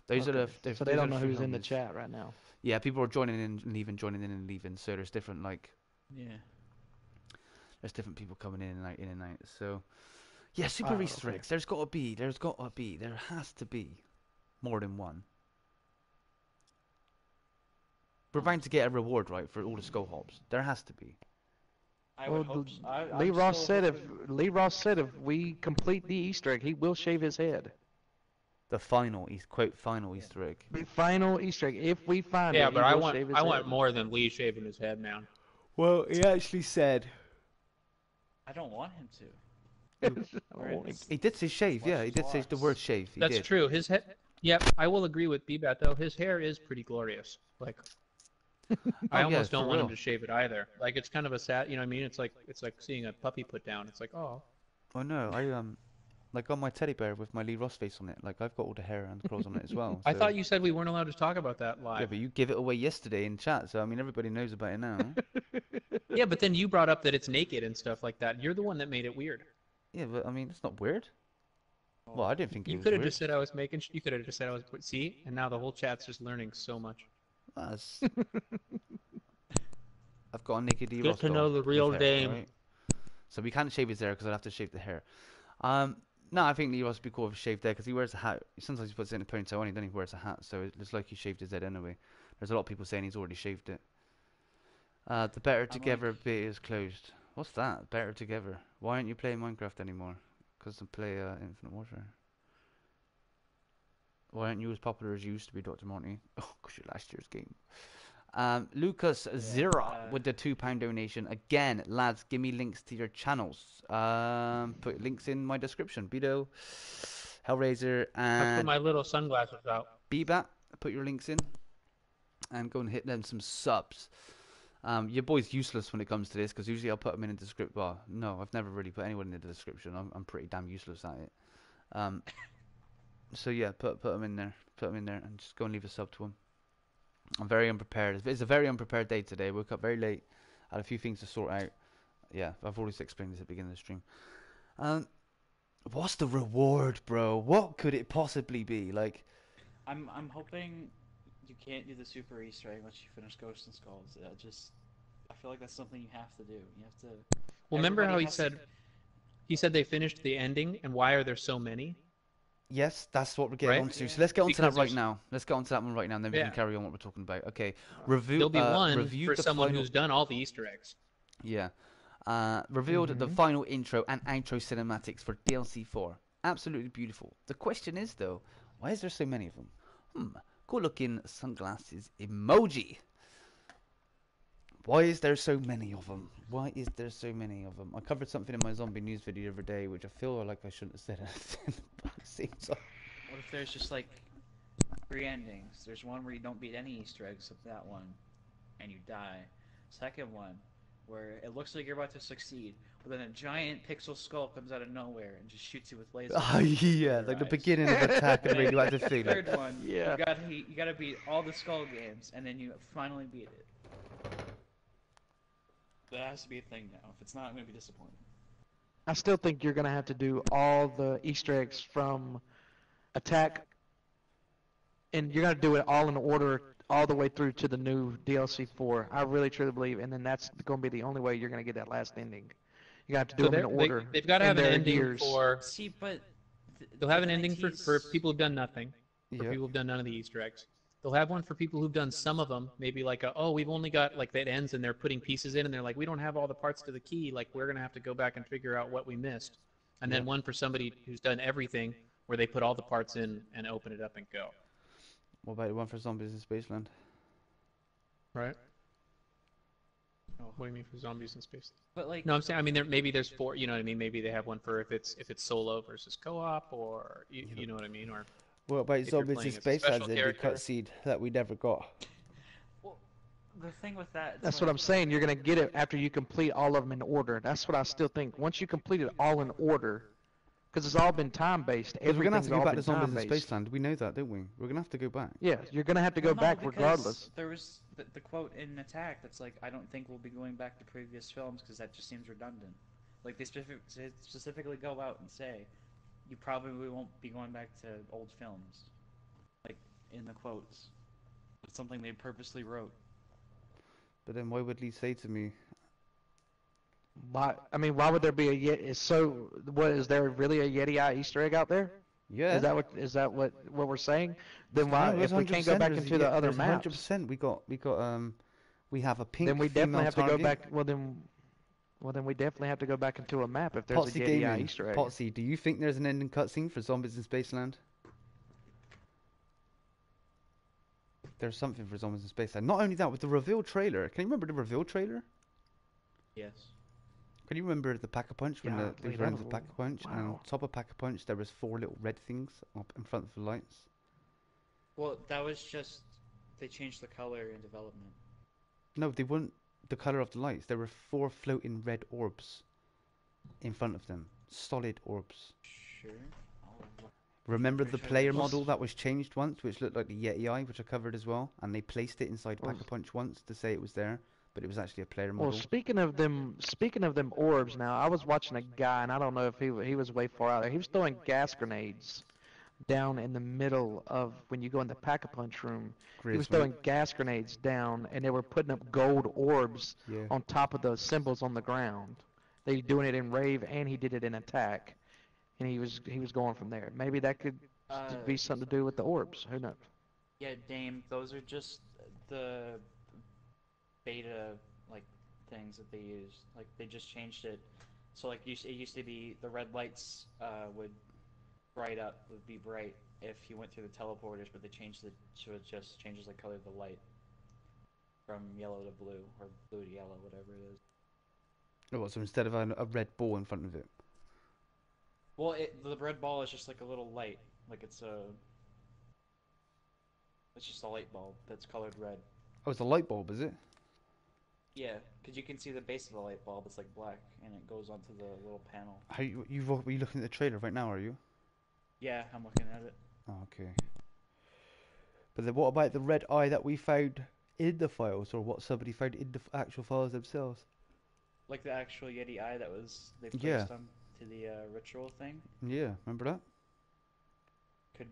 Those are the. So they don't know who's in the chat right now. Yeah, people are joining in and leaving, joining in and leaving. So there's different there's different people coming in and out. So yeah, super Easter eggs. There has to be more than one. We're bound to get a reward, right, for all the skull hops. There has to be. I would hope so. Lee Ross said if we complete the Easter egg, he will shave his head. The final Easter egg. The final Easter egg. If we find it, yeah, but I want want more than Lee shaving his head, man. Well, he actually said. I don't want him to. He did say shave, yeah. He did say the word shave. That's true. His head. Yep, I will agree with Bbat though. His hair is pretty glorious. Like, I almost don't want him to shave it either. Like, it's kind of a sad. You know what I mean? It's like seeing a puppy put down. It's like, oh. Oh no, Like on my teddy bear with my Lee Ross face on it. Like I've got all the hair and the claws on it as well. I So. thought you said we weren't allowed to talk about that live. Yeah, but you gave it away yesterday in chat, so I mean everybody knows about it now. Yeah, but then you brought up that it's naked and stuff like that. You're the one that made it weird. Yeah, but I mean it's not weird. Well, I didn't think it You was could have weird. just said I was making. You could have just said I was. See, and now the whole chat's just learning so much. That's... I've got a naked Lee Get Ross to doll know the real with hair, Dame. right? So we can't shave his hair because I'd have to shave the hair. No, I think Lee Ross would be cool if he shaved there because he wears a hat. Sometimes he puts it in a ponytail and then he wears a hat, so it looks like he shaved his head anyway. There's a lot of people saying he's already shaved it. The Better Together bit is closed. What's that? Better Together. Why aren't you playing Minecraft anymore? Because I play Infinite Warfare. Why aren't you as popular as you used to be, Dr. Monty? Oh, because you're last year's game. Lucas Zira with the £2 donation. Again, lads, give me links to your channels. Put links in my description. Beto, Hellraiser, and I put my little sunglasses out. Bbat. Put your links in. And go and hit them some subs. Your boy's useless when it comes to this because usually I'll put them in the description. Well, no, I've never really put anyone in the description. I'm pretty damn useless at it. So yeah, put them in there. Put them in there and just go and leave a sub to them. I'm very unprepared. It's a very unprepared day today. Woke up very late. Had a few things to sort out. Yeah, I've always explained this at the beginning of the stream. What's the reward, bro? What could it possibly be? Like, I'm hoping you can't do the super Easter egg once you finish Ghosts and Skulls. I feel like that's something you have to do. You have to. Well, remember how he said they finished the ending, and why are there so many? yes, that's what we're getting onto. Yeah. So let's get onto that right now. Let's get onto that one right now, and then we can carry on what we're talking about. Okay, There'll be one for someone who's done all the Easter eggs. Yeah. Revealed the final intro and outro cinematics for DLC 4. Absolutely beautiful. The question is, though, why is there so many of them? Cool looking sunglasses emoji. Why is there so many of them? Why is there so many of them? I covered something in my zombie news video the other day, which I feel like I shouldn't have said anything. But it seems like... What if there's just like 3 endings? There's one where you don't beat any Easter eggs except that one, and you die. Second one, where it looks like you're about to succeed, but then a giant pixel skull comes out of nowhere and just shoots you with lasers. Oh yeah, like the beginning of Attack and Radioactive Feeling. Third one, you gotta beat all the Skull games, and then you finally beat it. That has to be a thing now. If it's not, I'm gonna be disappointed. I still think you're gonna have to do all the Easter eggs from Attack, and you're gonna do it all in order, all the way through to the new DLC 4. I really truly believe, and then that's gonna be the only way you're gonna get that last ending. You gotta have to do them in order. They've got to have an ending for. See, but they'll have an ending for people who've done nothing, for Yep. people who've done none of the Easter eggs. They'll have one for people who've done some of them, maybe like we've only got like that ends and they're putting pieces in and they're like, we don't have all the parts to the key, like we're gonna have to go back and figure out what we missed. And then one for somebody who's done everything, where they put all the parts in and open it up and go. What about the one for Zombies in Spaceland? Right. Oh, what do you mean for Zombies in Space? But like, no, I'm saying, I mean, maybe there's 4. You know what I mean? Maybe they have one for if it's solo versus co-op, or you know what I mean, or. What about If you're Zombies in playing as a Spaceland? special The character. cutscene that we never got. well, the thing with that. That's what I'm saying. You're gonna get it after you complete all of them in order. That's what I still think. Once you complete it all in order, because it's all been time based. Because we're gonna have to go back to Zombies in time-based. Spaceland. We know that, don't we? We're gonna have to go back. Yeah, you're gonna have to go No, back because regardless. There was the quote in Attack that's like, I don't think we'll be going back to previous films because that just seems redundant. Like they specifically go out and say, you probably won't be going back to old films. Like in the quotes, it's something they purposely wrote. But then why would Lee say to me? Why? I mean, why would there be a Yeti? So, what is there really a Yeti Eye Easter egg out there? Yeah. Is that what we're saying? Then why, No, if we can't go back into the other maps, 100%. We have a pink. then we definitely have to go target. back. Well, then we definitely have to go back into a map if there's Potsy a Yeti Eye Gaming. Easter egg. Potsy, do you think there's an ending cutscene for Zombies in Spaceland? There's something for Zombies in Spaceland. Not only that, with the reveal trailer. Can you remember the reveal trailer? Yes. Can you remember the Pack-a-Punch when Yeah, they that ran was the a- Pack-a-Punch, and on wow. top of Pack-a-Punch there was 4 little red things up in front of the lights? Well, that was just they changed the color in development. No, they weren't the color of the lights. There were 4 floating red orbs in front of them, solid orbs. sure. Remember the player model that was changed once, which looked like the Yeti Eye, which I covered as well, and they placed it inside Pack-a-Punch once to say it was there, but it was actually a player model. Well, speaking of them orbs now, I was watching a guy, and I don't know if he was way far out there. He was throwing gas grenades down in the middle of when you go in the Pack-a-Punch room. He was throwing gas grenades down, and they were putting up gold orbs on top of the symbols on the ground. They were doing it in Rave, and he did it in Attack, and he was going from there. Maybe that could be something to do with the orbs. Who knows? Yeah, Dame, those are just the beta things that they use. Like they just changed it. So it used to be the red lights would be bright if you went through the teleporters, but they changed it so it just changes the color of the light from yellow to blue or blue to yellow, whatever it is. Oh, so instead of a red ball in front of it? Well, the red ball is just like a little light, like it's just a light bulb that's colored red. Oh, it's a light bulb, is it? Yeah, because you can see the base of the light bulb. It's like black, and it goes onto the little panel. Are you looking at the trailer right now? Are you? Yeah, I'm looking at it. Oh, okay. But then what about the red eye that we found in the files, or what somebody found in the actual files themselves? Like the actual Yeti eye that they placed onto the ritual thing? Yeah, remember that? It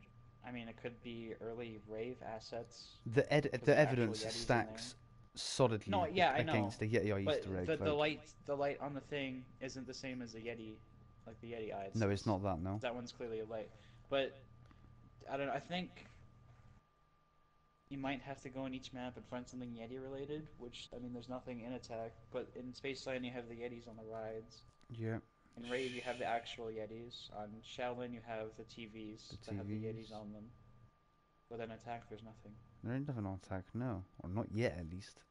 could be early Rave assets. The evidence stacks solidly against the Yeti Eye Easter egg. But the light on the thing isn't the same as the Yeti, like the Yeti eye. No, it's not that, no. That one's clearly a light. But, I don't know, I think you might have to go on each map and find something Yeti related, which, there's nothing in Attack, but in Spaceland you have the Yetis on the rides. Yeah. In Rave you have the actual Yetis. On Shaolin you have the TVs that have the Yetis on them. But in Attack there's nothing. There ain't nothing on Attack, no. Or not yet, at least.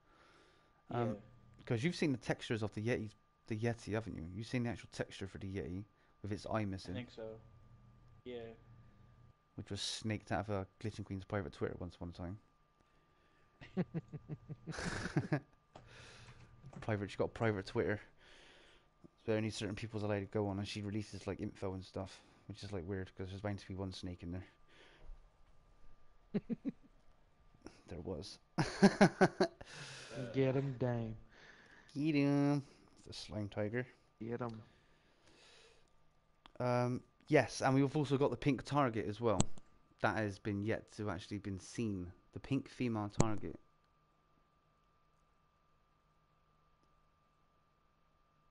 Yeah. Because you've seen the textures of the Yeti, haven't you? You've seen the actual texture for the Yeti, with its eye missing. I think so. Yeah. Which was snaked out of a Glitching Queen's private Twitter once upon a time. She got a private Twitter. So only certain people's allowed to go on, and she releases info and stuff, which is weird because there's bound to be one snake in there. There was. Get him, Dame. Get him. It's the slime tiger. Get him. Yes, and we've also got the pink target as well. That has been yet to actually been seen. The pink female target.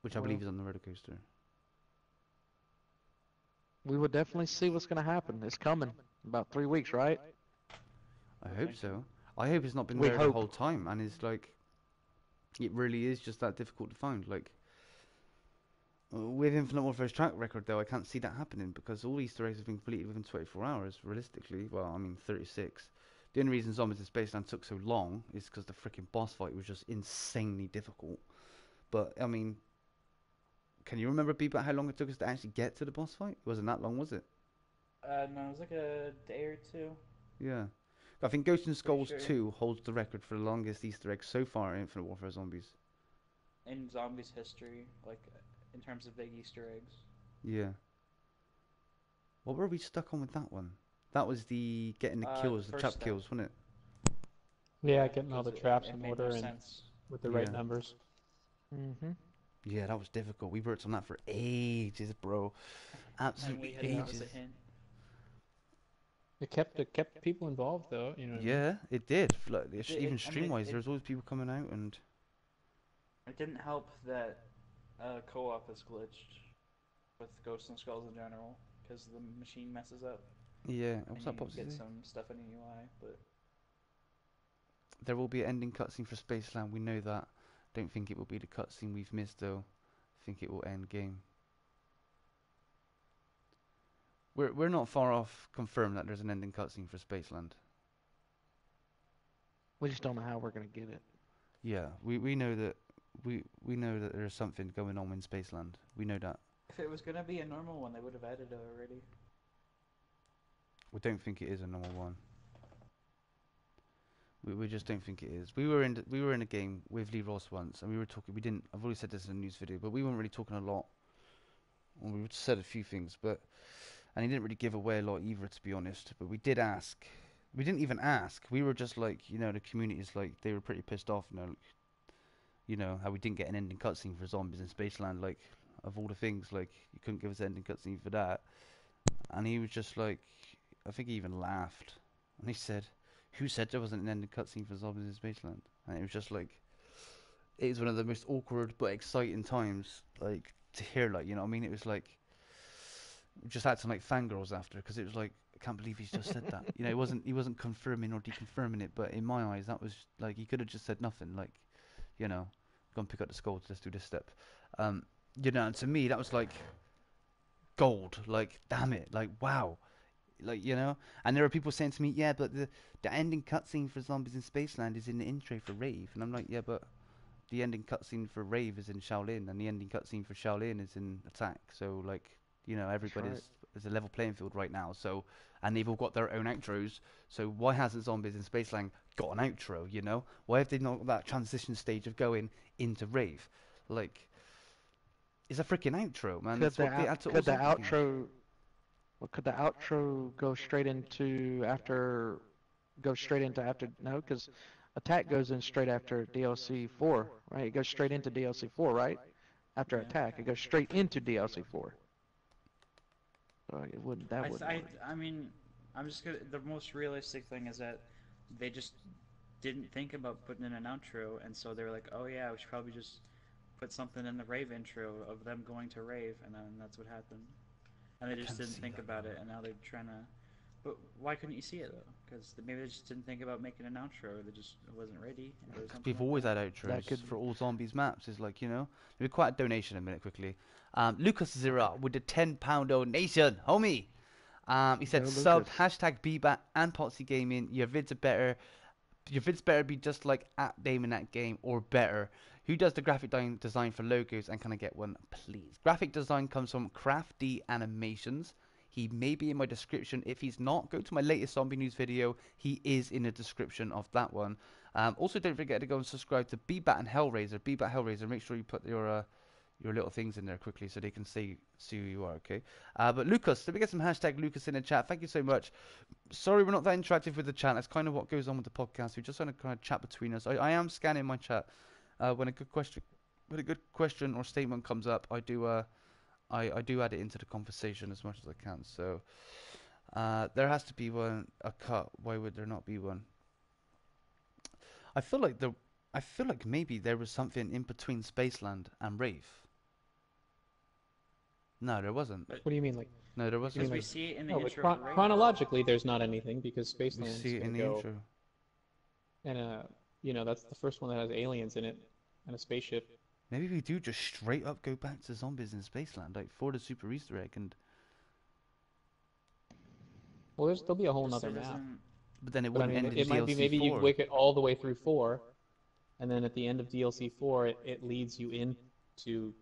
Which I believe is on the roller coaster. We will definitely see what's going to happen. It's coming. About 3 weeks, right? I hope so. I hope it's not been there the whole time, and it's it really is just that difficult to find. With Infinite Warfare's track record, though, I can't see that happening because all Easter eggs have been completed within 24 hours, realistically. Well, 36. The only reason Zombies in Spaceland took so long is because the freaking boss fight was just insanely difficult. But, can you remember, people, how long it took us to actually get to the boss fight? It wasn't that long, was it? No, it was like a day or two. Yeah. I think Ghosts and Skulls 2 holds the record for the longest Easter egg so far in Infinite Warfare Zombies. In Zombies history, in terms of big Easter eggs. Yeah. What were we stuck on with that one? That was the getting the kills, the trap kills, wasn't it? Yeah, getting all the traps in order and with the right numbers. Mm-hmm. Yeah, that was difficult. We worked on that for ages, bro. Absolutely ages. It kept people involved, though. You know. Yeah, it did. Even stream-wise, there's always people coming out, and it didn't help that co-op is glitched with Ghosts and Skulls in general because the machine messes up. Yeah, what's that? Get some stuff in the UI, but there will be an ending cutscene for Spaceland. We know that. Don't think it will be the cutscene we've missed, though. I think it will end game. We're not far off confirmed that there's an ending cutscene for Spaceland. We just don't know how we're gonna get it. Yeah, we know that we know that there's something going on in Spaceland. We know that. If it was gonna be a normal one, they would have added it already. We don't think it is a normal one. We just don't think it is. We were in a game with Lee Ross once, and we were talking. I've already said this in a news video, but we weren't really talking a lot. Well, we said a few things, but and he didn't really give away a lot either, to be honest. But we did ask. We didn't even ask. We were just like, the community's like, they were pretty pissed off, how we didn't get an ending cutscene for Zombies in Spaceland, like, of all the things, like, you couldn't give us an ending cutscene for that. And he was just like, I think he even laughed, and he said, "Who said there wasn't an ending cutscene for Zombies in Spaceland?" And it was just like, it was one of the most awkward but exciting times, like, to hear, like, you know what I mean? It was like, just acting like fangirls after, because it was like, I can't believe he's just said that. He wasn't confirming or deconfirming it, but in my eyes, that was like, he could have just said nothing, like, go and pick up the skulls, let's do this step. And to me, that was like gold, like, damn it, like, wow. Like, and there are people saying to me, yeah, but the ending cutscene for Zombies in Spaceland is in the intro for Rave. And I'm like, yeah, but the ending cutscene for Rave is in Shaolin, and the ending cutscene for Shaolin is in Attack. So, like, everybody's is a level playing field right now. So, and they've all got their own outros. So why hasn't Zombies in Spaceland got an outro? Why have they not got that transition stage of going into Rave? Like, it's a freaking outro, man. Could the outro? Well, could the outro go straight into after? No, because Attack goes in straight after DLC 4, right? It goes straight into DLC 4, right? After Attack, it goes straight into DLC 4. So it wouldn't. That wouldn't work. I mean, I'm just gonna. The most realistic thing is that they just didn't think about putting in an outro, and so they were like, "Oh yeah, we should probably just put something in the Rave intro of them going to Rave," and then that's what happened. And they just didn't think about it, and now they're trying to. But why couldn't you see it though? Because maybe they just didn't think about making an outro. They just wasn't ready. We've always had outros for all Zombies maps. It's like, maybe quite a donation in a minute quickly. Lucas Zira with the £10 donation, homie. He said, sub #BBAT and Potsy Gaming. Your vids better be just like at DameAndThatGame or better. Who does the graphic design for logos, and can I get one, please? Graphic design comes from Crafty Animations. He may be in my description. If he's not, go to my latest zombie news video. He is in the description of that one. Also, don't forget to go and subscribe to BBAT and Hellraiser. BBAT Hellraiser. Make sure you put your little things in there quickly so they can see who you are. Okay. But Lucas, let me get some #Lucas in the chat. Thank you so much. Sorry, we're not that interactive with the chat. That's kind of what goes on with the podcast. We just want to kind of chat between us. I am scanning my chat. When a good question or statement comes up, I do add it into the conversation as much as I can. So there has to be a cut. Why would there not be one? I feel like maybe there was something in between Spaceland and Rave. No, there wasn't. What do you mean, like? No, there wasn't. Because we see it in the intro. Chronologically, there's not anything because Spaceland's we see it in the intro. And that's the first one that has aliens in it and a spaceship. Maybe we do just straight up go back to Zombies in Spaceland, like for the super Easter egg, and. Well, there'll be a whole nother map. But then it wouldn't end in it might be maybe 4. you wick it all the way through 4, and then at the end of DLC 4, it leads you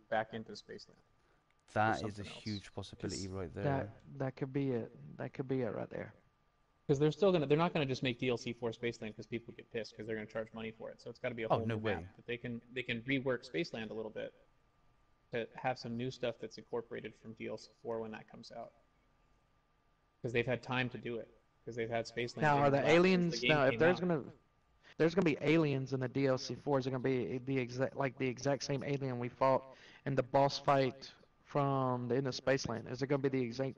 back into Spaceland. That is a huge possibility right there. That could be it. That could be it right there. Because they're not gonna just make DLC 4 Spaceland because people get pissed because they're gonna charge money for it. So it's got to be a whole new map. But they can rework Spaceland a little bit to have some new stuff that's incorporated from DLC 4 when that comes out. Because they've had time to do it. Because they've had Spaceland. Now, are the aliens? Now, if there's gonna be aliens in the DLC 4, is it gonna be the exact same alien we fought in the boss fight from the end of Spaceland? Is it gonna be the exact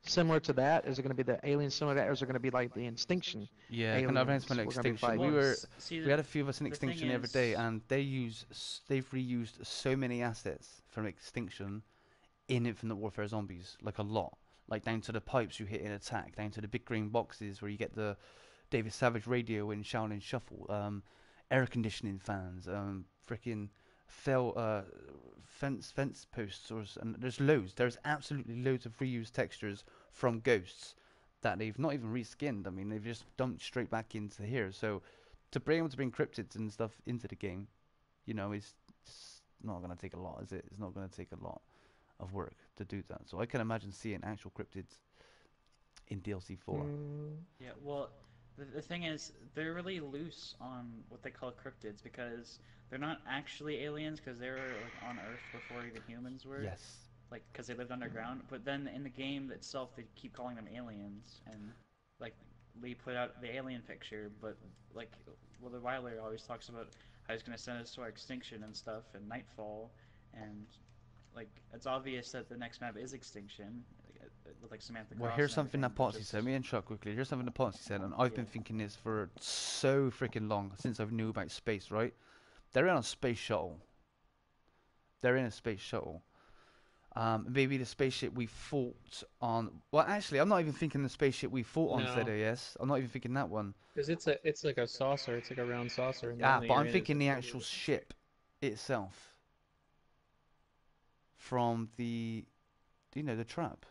similar to that? Is it gonna be the alien similar to that, or is it gonna be like the Extinction? Yeah, kind of Extinction. We had a few of us in Extinction the other day, and they've reused so many assets from Extinction in Infinite Warfare Zombies, like a lot. Like down to the pipes you hit in Attack, down to the big green boxes where you get the David Savage radio in Shaolin Shuffle, air conditioning fans, freaking fence posts, and there's loads. There's absolutely loads of reused textures from Ghosts that they've not even reskinned. I mean, they've just dumped straight back into here. So to be able to bring cryptids and stuff into the game, is not going to take a lot, is it? It's not going to take a lot of work to do that. So I can imagine seeing actual cryptids in DLC 4. Yeah, well, the thing is, they're really loose on what they call cryptids because they're not actually aliens because they were like on Earth before even humans were. Yes. like because they lived underground. But then in the game itself, they keep calling them aliens, and like Lee put out the alien picture, but like the Wilder always talks about how he's gonna send us to our extinction and stuff, and Nightfall, and like it's obvious that the next map is Extinction, with like Samantha Well, Cross here's and something everything, that Potsy said. Me and Chuck quickly. Here's something that Potsy said, and I've been thinking this for so freaking long since I knew about space. Right? They're in a space shuttle. They're in a space shuttle. Maybe the spaceship we fought on. Well, actually, I'm not even thinking the spaceship we fought on ZAS. I'm not even thinking that one. Because it's like a saucer. It's like a round saucer. And But I'm thinking the actual ship itself. From the, the trap.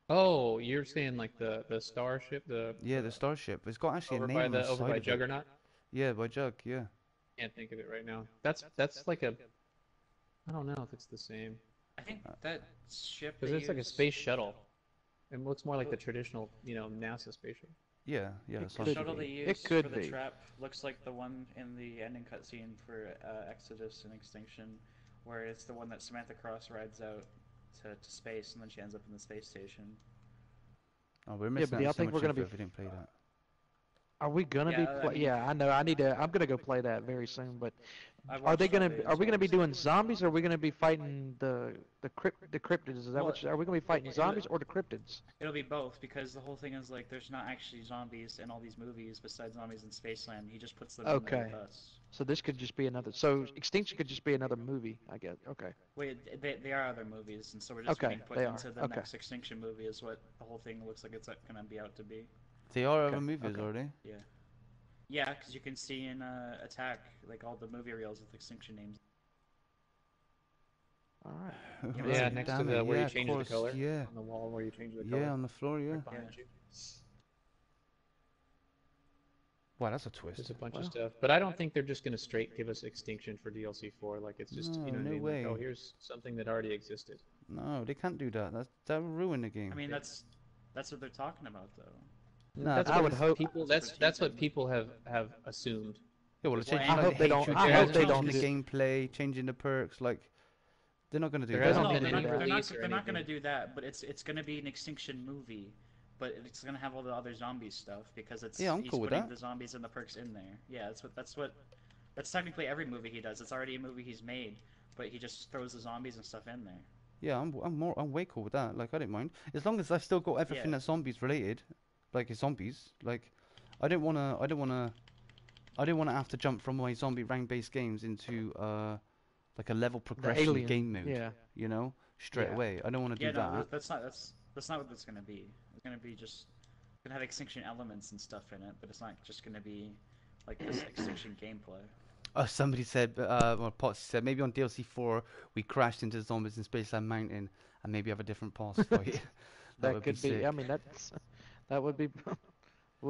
Oh, you're saying like the starship, the starship. It's got actually over a name by on the over side by of Juggernaut. It. Yeah, by Jug. Yeah. Can't think of it right now. That's like a. I don't know if it's the same. I think that ship. Because it's like a space shuttle. It looks more like the traditional, NASA spaceship. Yeah. The shuttle they use for the trap looks like the one in the ending cutscene for Exodus and Extinction, where it's the one that Samantha Cross rides out to space, and then she ends up in the space station. Oh, we're missing out so much info if we didn't play that. Are we gonna be? Yeah, I know. I'm gonna go play that very soon. But are we gonna be doing zombies, or are we gonna be fighting the cryptids? Is that are we gonna be fighting zombies or the cryptids? It'll be both, because the whole thing is like there's not actually zombies in all these movies besides zombies in Spaceland. He just puts them in there with us. So this could just be another. So Extinction could just be another movie, I guess. Okay. Wait, they are other movies, and so we're just being put into the next Extinction movie. Is what the whole thing looks like it's gonna be out to be. They are other movies, are they? Yeah. Yeah, because you can see in Attack, like all the movie reels with Extinction names. Alright. Yeah, next to the where you change the color. Yeah. On the wall where you change the color. Yeah, on the floor, yeah. Wow, that's a twist. There's a bunch of stuff. But I don't think they're just going to straight give us Extinction for DLC 4. Like, it's just, you know what I mean? Way. Like, oh, here's something that already existed. No, they can't do that. That will ruin the game. I mean, that's what they're talking about, though. No, that's what I would hope. That's what people have assumed. Yeah, well, I hope they don't. I hope they don't the gameplay, changing the perks, like they're not going to do that. that. They're not going to do that. But it's going to be an Extinction movie, but it's going to have all the other zombie stuff because it's I'm he's cool with putting that. the zombies and the perks in there. Yeah, that's technically every movie he does. It's already a movie he's made, but he just throws the zombies and stuff in there. Yeah, I'm way cool with that. Like I don't mind as long as I've still got everything that's zombies related. Like it's zombies. Like I don't wanna have to jump from my zombie rank based games into like a level progression game mode. Yeah. You know, straight away. I don't want to do that. No, that's not what it's gonna be. It's gonna be just gonna have Extinction elements and stuff in it, but it's not just gonna be like this Extinction gameplay. Oh, somebody said, well, Potts said maybe on DLC 4 we crashed into zombies in Spaceland Mountain and maybe have a different boss fight. that could be. I mean, that would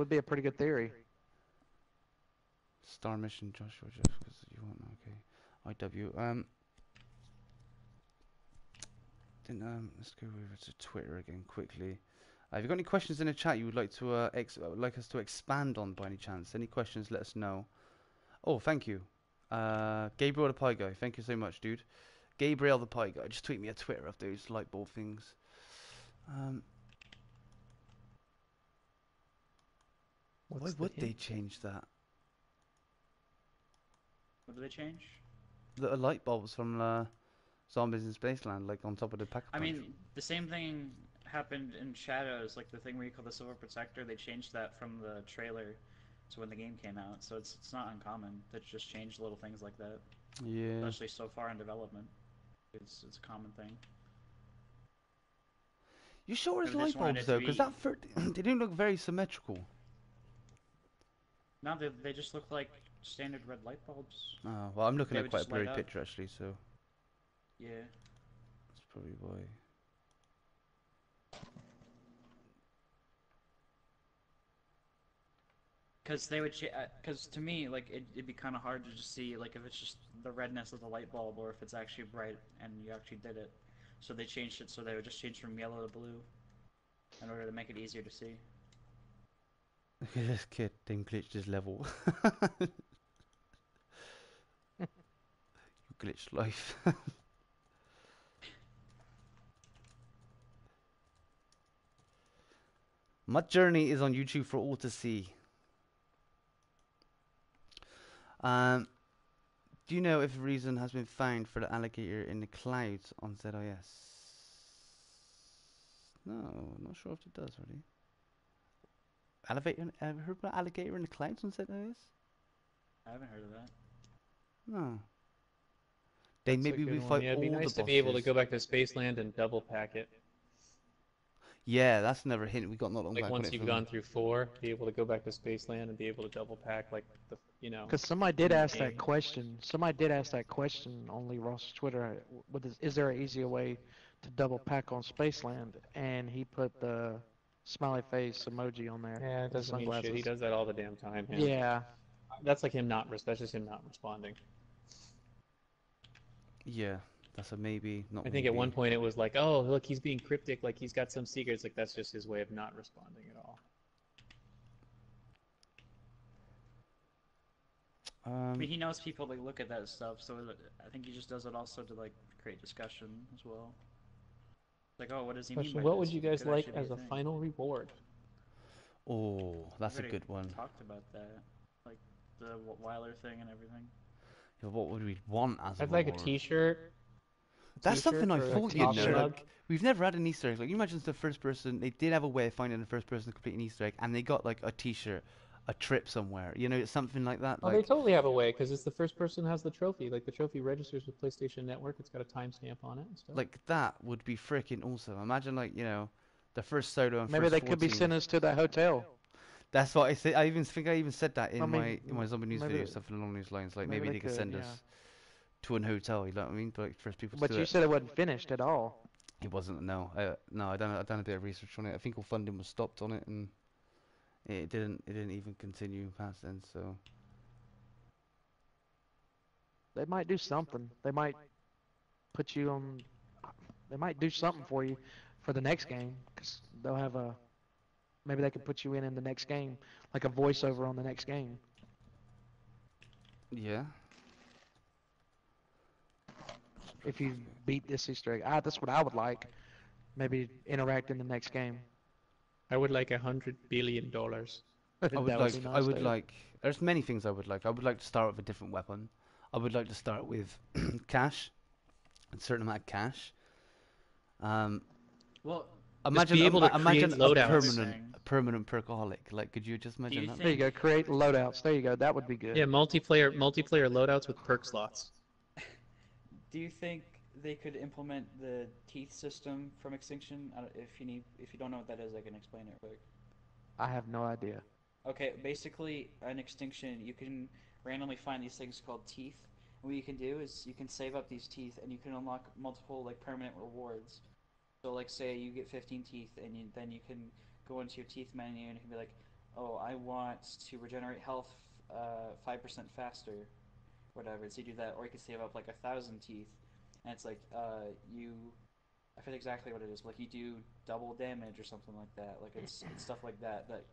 be a pretty good theory. Star mission, Joshua, because you want IW. Let's go over to Twitter again quickly. Have you got any questions in the chat you would like to like us to expand on by any chance? Any questions? Let us know. Oh, thank you, Gabriel the Pie Guy. Thank you so much, dude. Gabriel the Pie Guy. Just tweet me a Twitter of those light bulb things. Why would they change that? What do they change? The light bulbs from Zombies in Spaceland, like on top of the pack. I mean, the same thing happened in Shadows, like the thing where you call the Silver Protector. They changed that from the trailer to when the game came out, so it's not uncommon to just change little things like that. Yeah. Especially so far in development, it's a common thing. You sure it's light bulbs though? Because they didn't look very symmetrical. No, they just look like standard red light bulbs. Oh, well, I'm looking at quite a blurry picture actually, so. Yeah. That's probably why. Because they would, because to me, like it'd be kind of hard to just see, like if it's just the redness of the light bulb or if it's actually bright and you actually did it. So they changed it so they would just change from yellow to blue, in order to make it easier to see. Look at this kid, then glitched his level. You glitched life. My journey is on YouTube for all to see. Do you know if a reason has been found for the alligator in the clouds on ZIS? No, I'm not sure if it does really. Ever heard about alligator in the clouds on ZIS? I haven't heard of that. No. They That's maybe a good we one. fight Yeah, it'd be all nice the to be able to bosses. go back to Spaceland and double pack it. Yeah, that's another hint we got not long Like back. once you've gone through 4, be able to go back to Spaceland and be able to double pack like the, you know. Because somebody did ask game. that question. Somebody did ask that question on Lee Ross's Twitter. Is there an easier way to double pack on Spaceland? And he put the smiley face emoji on there. Yeah, it with the doesn't mean shit. He sunglasses. does that all the damn time. Man. Yeah. That's like him not. That's just him not responding. Yeah, that's a maybe. Not. I think maybe. at one point it was like, oh, look, he's being cryptic. Like he's got some secrets. Like that's just his way of not responding at all. I mean, he knows people like look at that stuff, so I think he just does it also to like create discussion as well. Like, oh, what does he mean by What this? would you guys Could like actually be as a thing. final reward? Oh, that's a Already good one. Talked about that, like the Weiler thing and everything. Yeah, what would we want as a I'd like a reward? T-shirt. That's something I thought you'd know. mug. Like, we've never had an Easter egg. Like, you imagine the first person, they did have a way of finding the first person to complete an Easter egg, and they got like a T-shirt, a trip somewhere. You know, something like that. Oh, Like, they totally have a way because it's the first person who has the trophy. Like the trophy registers with PlayStation Network. It's got a timestamp on it and stuff. like that would be freaking awesome. Imagine like, you know, the first solo and Maybe first they could be 14. sending us to that hotel. That's what I say. I think I even said that in I mean, my zombie news maybe video, they- something along those lines. Like maybe maybe they they could could, send yeah. us to an hotel. You know what I mean? But like first people to But do you it. said it wasn't finished at all. It wasn't. No, no. I done a bit of research on it. I think all funding was stopped on it, and it didn't even continue past then. So They might do something. They might put you on. They might do something for you for the next game, because they'll have a. Maybe they could put you in the next game, like a voiceover on the next game. yeah. If you beat this Easter egg, that's what I would like. Maybe interact in the next game. I would like $100 billion. I would That like. be nice, I would Dave. like. There's many things I would like. I would like to start with a different weapon. I would like to start with cash, a certain amount of cash. Well, Imagine, be able to imagine create a loadouts. permanent perkaholic. Like, could you just imagine you that? There you go. Create loadouts. There you go. That would be good. Yeah, multiplayer loadouts with perk slots. do you think they could implement the teeth system from Extinction? If you don't know what that is, I can explain it quick. I have no idea. Okay, basically, in Extinction, you can randomly find these things called teeth. And what you can do is you can save up these teeth, and you can unlock multiple like permanent rewards. So, like, say you get 15 teeth, and then you can go into your teeth menu, and you can be like, "Oh, I want to regenerate health 5% faster," whatever. So you do that, or you can save up like 1,000 teeth, and it's like I forget exactly what it is, but like you do double damage or something like that. Like it's stuff like that. That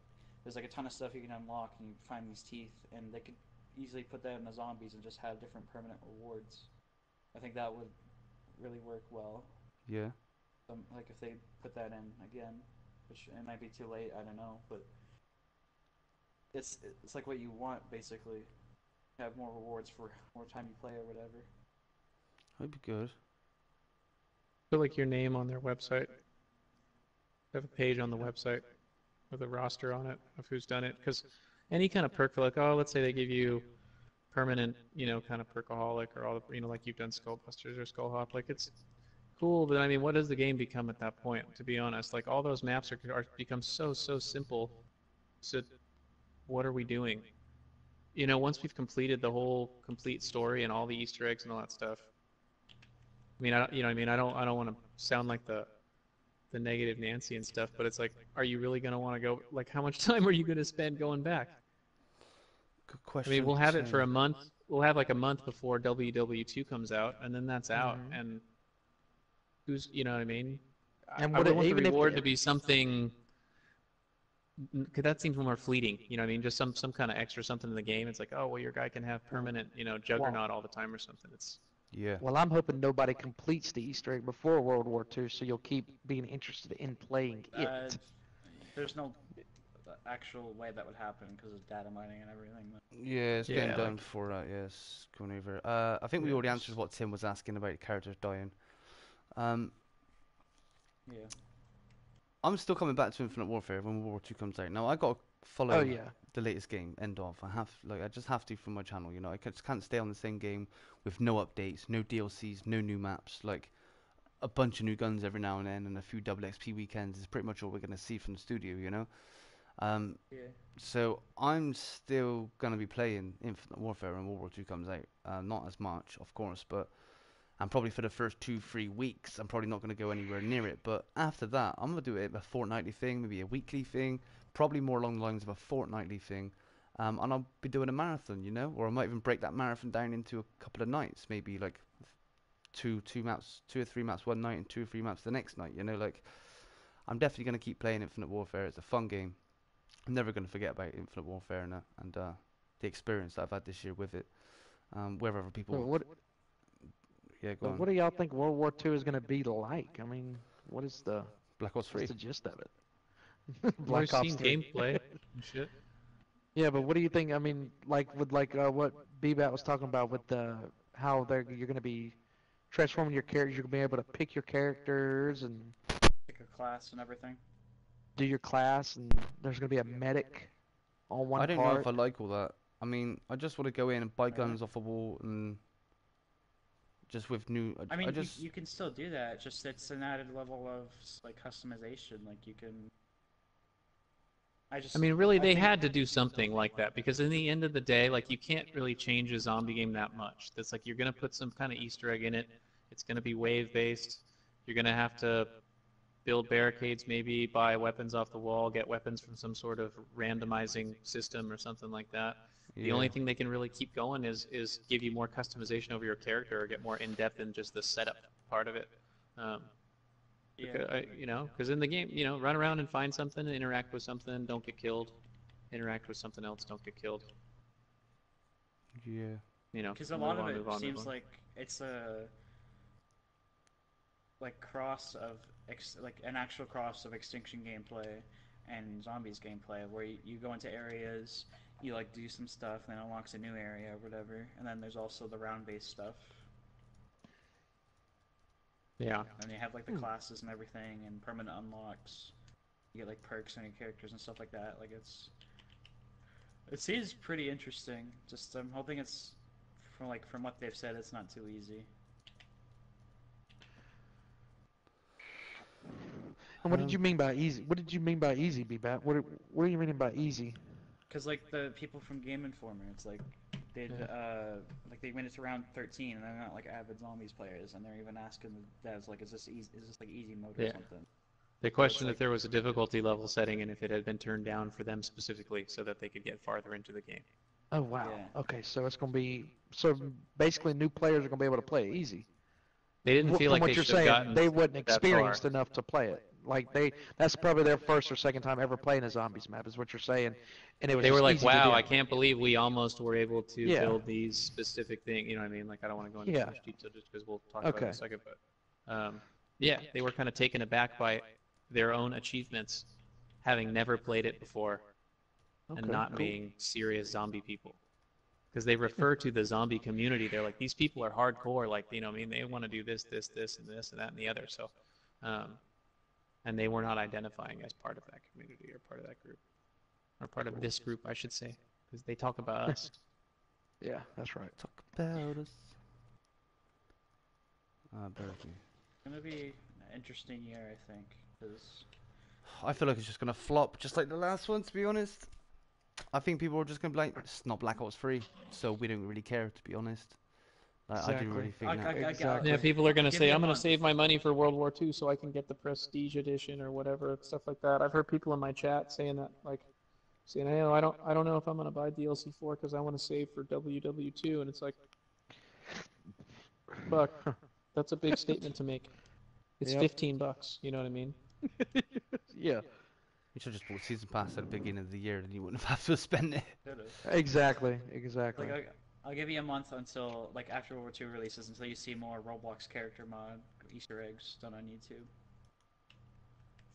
there's like a ton of stuff you can unlock, and you find these teeth, and they could easily put that in the zombies and just have different permanent rewards. I think that would really work well. Yeah. Like if they put that in again, which it might be too late. I don't know, but it's like what you want basically. Have more rewards for more time you play or whatever. That'd be good. Put like your name on their website. Have a page on the website with a roster on it of who's done it. Because any kind of perk for like, oh, let's say they give you permanent, kind of perkaholic or all the, like you've done Skullbusters or Skullhop. Like it's cool, but I mean, what does the game become at that point? To be honest, like all those maps are become so simple. So what are we doing? Once we've completed the whole complete story and all the Easter eggs and all that stuff. I mean, I don't want to sound like the negative Nancy and stuff, but it's like, are you really going to want to go? Like, how much time are you going to spend going back? Good question. I mean, we'll have it for a month. We'll have like a month before WW2 comes out, and then that's out. Mhm. And who's, you know what I mean? And I would would it, want the even reward if to be something. Because that seems more fleeting, I mean, just some kind of extra something in the game. It's like, oh, well, your guy can have permanent, juggernaut all the time or something. Yeah. Well, I'm hoping nobody completes the Easter egg before World War II, so you'll keep being interested in playing it. There's no actual way that would happen because of data mining and everything. Yeah, it's getting done like, before that. Yes, going over. I think we yeah, already answered what Tim was asking about characters dying. Yeah. I'm still coming back to Infinite Warfare when World War II comes out. Now I got to Oh follow yeah. the latest game, end of. I just have to for my channel. You know, I just can't stay on the same game with no updates, no DLCs, no new maps. Like a bunch of new guns every now and then, and a few double XP weekends is pretty much all we're gonna see from the studio. You know. Yeah. So I'm still gonna be playing Infinite Warfare when World War II comes out. Not as much, of course, but and probably for the first 2-3 weeks, I'm probably not gonna go anywhere near it. But after that, I'm gonna do it a fortnightly thing, maybe a weekly thing, probably more along the lines of a fortnightly thing. And I'll be doing a marathon, you know, or I might even break that marathon down into a couple of nights, maybe like two or three maps one night and 2 or 3 maps the next night. You know, like I'm definitely gonna keep playing Infinite Warfare. It's a fun game. I'm never going to forget about Infinite Warfare and the experience that I've had this year with it. Wherever So people, yeah, go on. what do y'all think World War II is going to be like? I mean, what's the Black Ops 3. gist of it? We've Black Ops seen 3. gameplay and shit. Yeah, but what do you think? I mean, like with what Bbat was talking about with how you're going to be transforming your characters. You're going to be able to pick your characters and Pick a class and everything. do your class, and there's going to be a medic on one I don't part. know if I like all that. I mean, I just want to go in and buy guns off a wall and just with new. I mean, just you can still do that. Just it's an added level of like customization. Like you can. I mean, really, they had to do something like that because in the end of the day, like you can't really change a zombie game that much. That's like you're gonna put some kind of Easter egg in it. It's gonna be wave based. You're gonna have to build barricades, maybe buy weapons off the wall, get weapons from some sort of randomizing system or something like that. The only thing they can really keep going is give you more customization over your character or get more in depth in just the setup part of it. Because in the game, run around and find something, interact with something, don't get killed. Interact with something else, don't get killed. Yeah. Because a lot of it seems like it's a cross of an actual cross of Extinction gameplay and Zombies gameplay, where you go into areas, you do some stuff, and then unlocks a new area or whatever, and then there's also the round-based stuff. Yeah. And you have the classes and everything, and permanent unlocks. You get perks on your characters and stuff like that. It seems pretty interesting. Just I'm hoping it's from what they've said, it's not too easy. And what did you mean by easy? What did you mean by easy, Bbat? What are you meaning by easy? Because the people from Game Informer, it's they when it's around 13 and they're not avid Zombies players, and they're even asking the devs is this easy mode or something? They questioned if there was a difficulty level setting and if it had been turned down for them specifically so that they could get farther into the game. Oh wow. Yeah. Okay, so it's going to be basically new players are going to be able to play it easy. They didn't feel From like what they you're should have saying, gotten they wasn't that experienced far. enough to play it. That's probably their first or second time ever playing a Zombies map, is what you're saying. And it was They were just like, easy to wow, do. I can't believe we almost were able to Yeah. build these specific things. You know what I mean? I don't want to go into too much detail just because we'll talk about it in a second. But they were kind of taken aback by their own achievements, having never played it before and not being serious zombie people. Because they refer to the zombie community, they're like, these people are hardcore, they want to do this, this, this, and this, and that, and the other. So, and they were not identifying as part of that community or part of that group, or part of this group, I should say, because they talk about us. Yeah, that's right. Talk about us. Berkeley. It's gonna be an interesting year, I think, because I feel like it's just gonna flop, just like the last one. To be honest, I think people are just gonna be like, it's not Black Ops 3, so we don't really care. To be honest, I do really think that. Exactly. Yeah, people are going to say, I'm going to save my money for World War II so I can get the Prestige Edition or whatever, stuff like that. I've heard people in my chat saying that, saying, hey, I don't know if I'm going to buy DLC 4 because I want to save for WW2, and it's like, fuck, that's a big statement to make. It's $15, you know what I mean? Yeah. You should just bought season pass at the beginning of the year, and you wouldn't have to spend it. Exactly. I'll give you a month until, like, after World War II releases, until you see more Roblox character mod Easter eggs done on YouTube.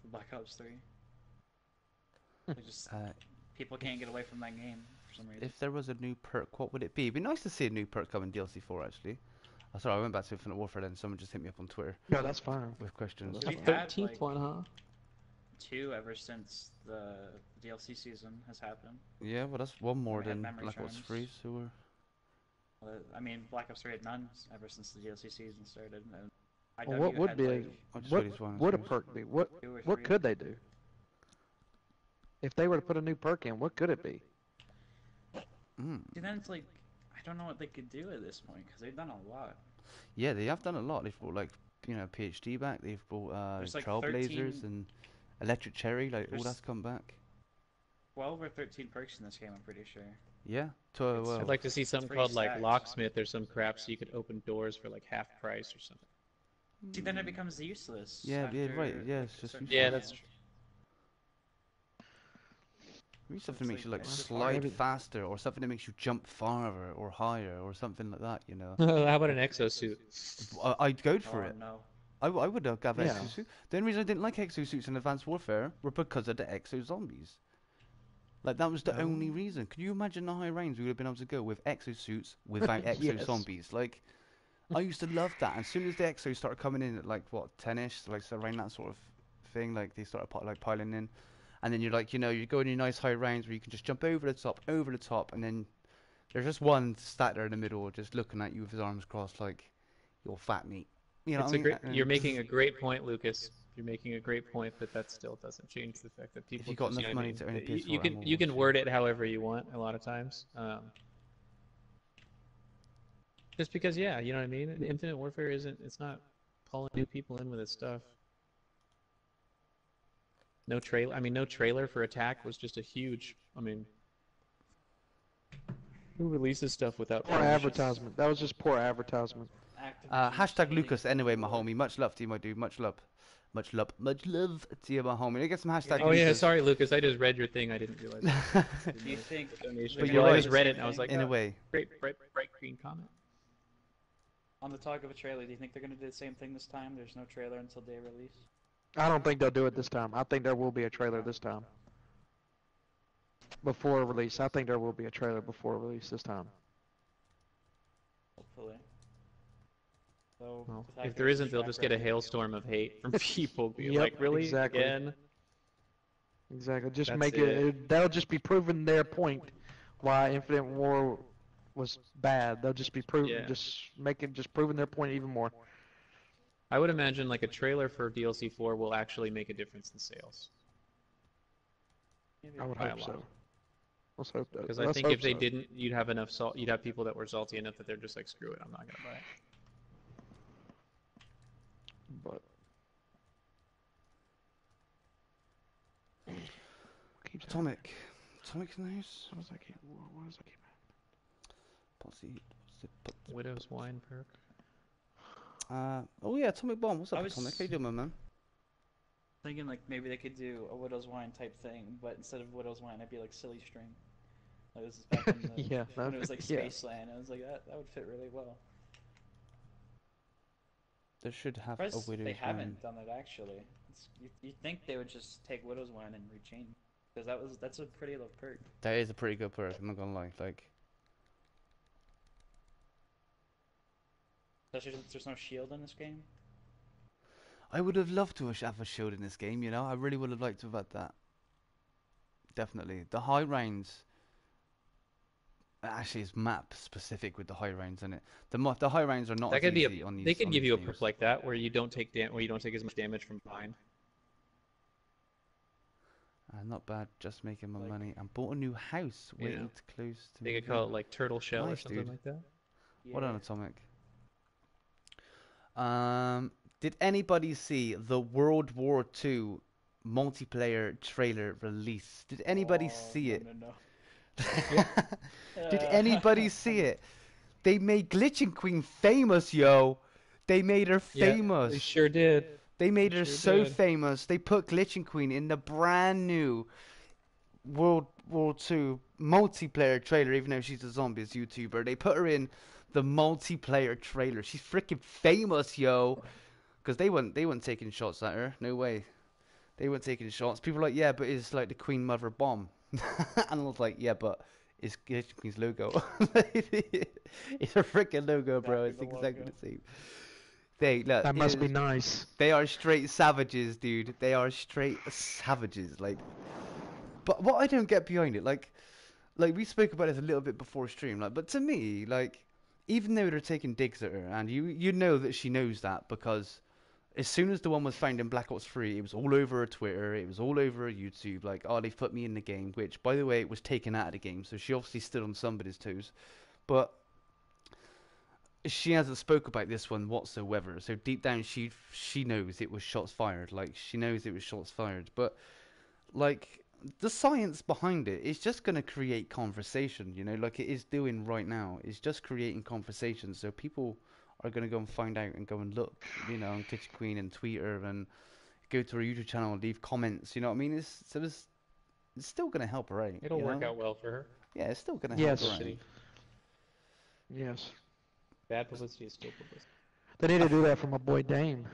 For Black Ops 3. Just people can't get away from that game for some reason. If there was a new perk, what would it be? It'd be nice to see a new perk come in DLC 4, actually. Oh, sorry, I went back to Infinite Warfare then. Someone just hit me up on Twitter. No, that's fine. With questions. The 13th one, huh? 2 ever since the DLC season has happened. Yeah, well, that's one more than memory Black Ops charms. 3, so we're... I mean, Black Ops 3 had none ever since the DLC season started. And Well, what would be what would a perk be? What could they do? If they were to put a new perk in, what could it be? See, then it's like, I don't know what they could do at this point, because they've done a lot. Yeah, they have done a lot. They've brought, like, you know, PhD back. They've brought like Trailblazers 13... and Electric Cherry. Like, all that's come back. 12 or 13 perks in this game, I'm pretty sure. Yeah. I'd like to see something called, like, Locksmith or some crap so you could open doors for, like, half price or something. See, then it becomes useless. Yeah, after, yeah, right. Yeah, it's just useless. Yeah, that's true. Maybe something that makes you like slide faster, or something that makes you jump farther or higher, or something like that. You know. How about an exosuit? I'd go for it. No. I would have an exosuit. The only reason I didn't like exosuits in Advanced Warfare were because of the exo zombies. Like that was the only reason. Can you imagine the high range we would have been able to go with exosuits without exo zombies? Like, I used to love that. And as soon as the exos started coming in at like what 10ish, like so around that sort of thing, like they started piling in. And then you're like, you know, you go in your nice high range where you can just jump over the top, and then there's just one sat there in the middle, just looking at you with his arms crossed, like you're fat meat. You know, you're making a great point, Lucas. You're making a great point, but that still doesn't change the fact that people. If you got enough money to earn a PS4, you can word it however you want a lot of times. Just because, yeah, you know what I mean. Infinite Warfare it's not pulling new people in with its stuff. No trailer. I mean, no trailer for Attack was just a huge. I mean, who releases stuff without poor advertisement? That was just poor advertisement. Hashtag Lucas. Anyway, my homie. Much love to you, my dude. Much love. Much love to you, my homie. Let me get some hashtag. Oh yeah, sorry, Lucas. I just read your thing. I didn't realize. Do you think? But I just read it and I was like, in a way. Great, bright green comment. On the talk of a trailer, do you think they're gonna do the same thing this time? There's no trailer until day release. I don't think they'll do it this time. I think there will be a trailer this time. Before release. I think there will be a trailer before release this time. Hopefully. So, well, if there isn't, they'll just get a hailstorm of hate from people. Be yep, like, really? Exactly. Again? Exactly. Just make it. That'll just be proving their point why Infinite War was bad. They'll just be proving, just proving their point even more. I would imagine like a trailer for DLC 4 will actually make a difference in sales. I would hope so. Let's hope that. Because I think if they didn't, you'd have enough you'd have people that were salty enough that they're just like, screw it, I'm not gonna buy it. But Atomic news. What does that keep? Widow's Wine perk. Oh yeah, Atomic Bomb. What's up, Atomic? How you doing, my man? Thinking like maybe they could do a Widow's Wine type thing, but instead of Widow's Wine, it'd be like Silly String. Like this is back in the, when it was like Spaceland. I was like that would fit really well. They should have a Widow's Wine. They haven't done it actually. You'd think they would just take Widow's Wine and rechange, because that's a pretty low perk. That is a pretty good perk. I'm not gonna lie. Like, there's no shield in this game. I would have loved to have a shield in this game. You know, I really would have liked to have had that. Definitely, the high rounds. Actually, it's map specific with the high rounds in it. The high rounds are not as easy on these. They could give you a perk like that where you don't take as much damage from behind. Not bad. Just making my money. I bought a new house. Waiting to close. They could call it like Turtle Shell or something like that. Yeah. What on Atomic? Did anybody see the World War II multiplayer trailer release? Did anybody see it? No. Did anybody see it? They made Glitching Queen famous, yo. They made her famous. They sure did. They made her so famous. They put Glitching Queen in the brand new World War II multiplayer trailer, even though she's a zombies YouTuber. They put her in the multiplayer trailer. She's freaking famous, yo. Because they weren't taking shots at her. No way. They weren't taking shots. People were like, yeah, but it's like the Queen Mother bomb. And I was like, yeah, but it's Queen's logo. It's a freaking logo, bro. It's exactly the same. Look, that must be nice. They are straight savages, dude. They are straight savages. Like, but what I don't get behind it, like we spoke about this a little bit before stream, like, but to me, like, even though they're taking digs at her, and you know that she knows that, because as soon as the one was found in Black Ops 3, it was all over her Twitter, it was all over her YouTube, like, oh, they've put me in the game, which, by the way, it was taken out of the game, so she obviously stood on somebody's toes, but she hasn't spoke about this one whatsoever, so deep down she knows it was shots fired, like, she knows it was shots fired, but, like, the science behind it is just going to create conversation, you know, like it is doing right now. It's just creating conversation, so people are going to go and find out and go and look, you know, on Kitchen Queen and tweet her and go to her YouTube channel and leave comments, you know what I mean? It's still going to help her out. It'll work out well for her. Yeah, it's still going to help her out. Yes. Bad publicity is still publicity. They need to do that for my boy Dame.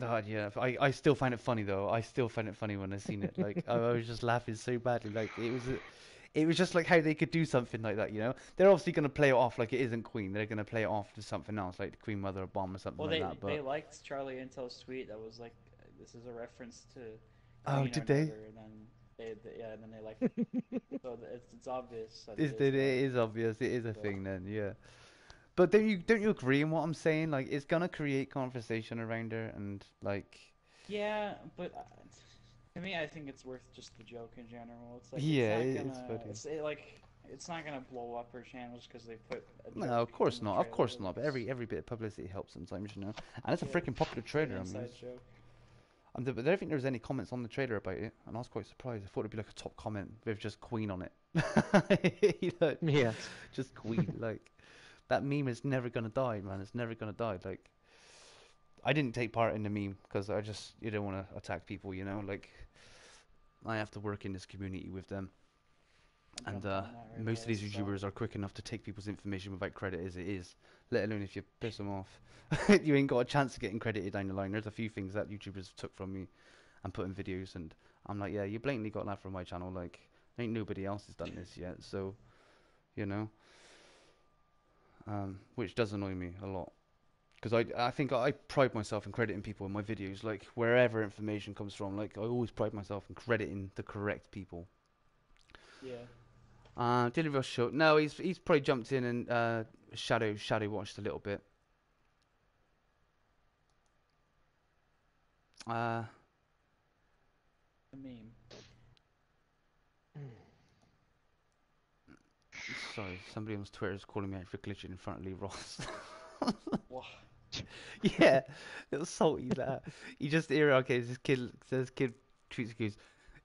God, yeah. I still find it funny though. I still find it funny when I seen it. Like I was just laughing so badly. Like it was just like how they could do something like that. You know, they're obviously gonna play it off like it isn't Queen. They're gonna play it off to something else, like the Queen Mother bomb or something like that. But they liked Charlie Intel's tweet that was like, "This is a reference to." Oh, did they? And then and then they liked it. So it's obvious. It is obvious. It is a thing then. Yeah. But don't you agree in what I'm saying? Like, it's gonna create conversation around her, and like. Yeah, but to me, I think it's worth just the joke in general. It's like it's not gonna blow up her channel just because they put. No, of course not. Of course not. But every bit of publicity helps sometimes, you know. And it's a freaking popular trailer. I mean. But I don't think there was any comments on the trailer about it, and I was quite surprised. I thought it'd be like a top comment with just Queen on it. You know, yeah, just Queen, like. That meme is never gonna die, man. It's never gonna die. Like, I didn't take part in the meme because you don't want to attack people, you know. Like, I have to work in this community with them, and most of these YouTubers are quick enough to take people's information without credit as it is. Let alone if you piss them off, you ain't got a chance of getting credited down the line. There's a few things that YouTubers took from me and put in videos, and I'm like, yeah, you blatantly got that from my channel. Like, ain't nobody else has done this yet, so, you know. Which does annoy me a lot, because I think I pride myself in crediting people in my videos, like wherever information comes from. Like I always pride myself in crediting the correct people. Yeah. Daily Rush show. No, he's probably jumped in and shadow watched a little bit. The meme. Sorry, somebody on Twitter is calling me out for glitching in front of Lee Ross. What? Yeah, little salty that. He just okay, this kid tweets goes,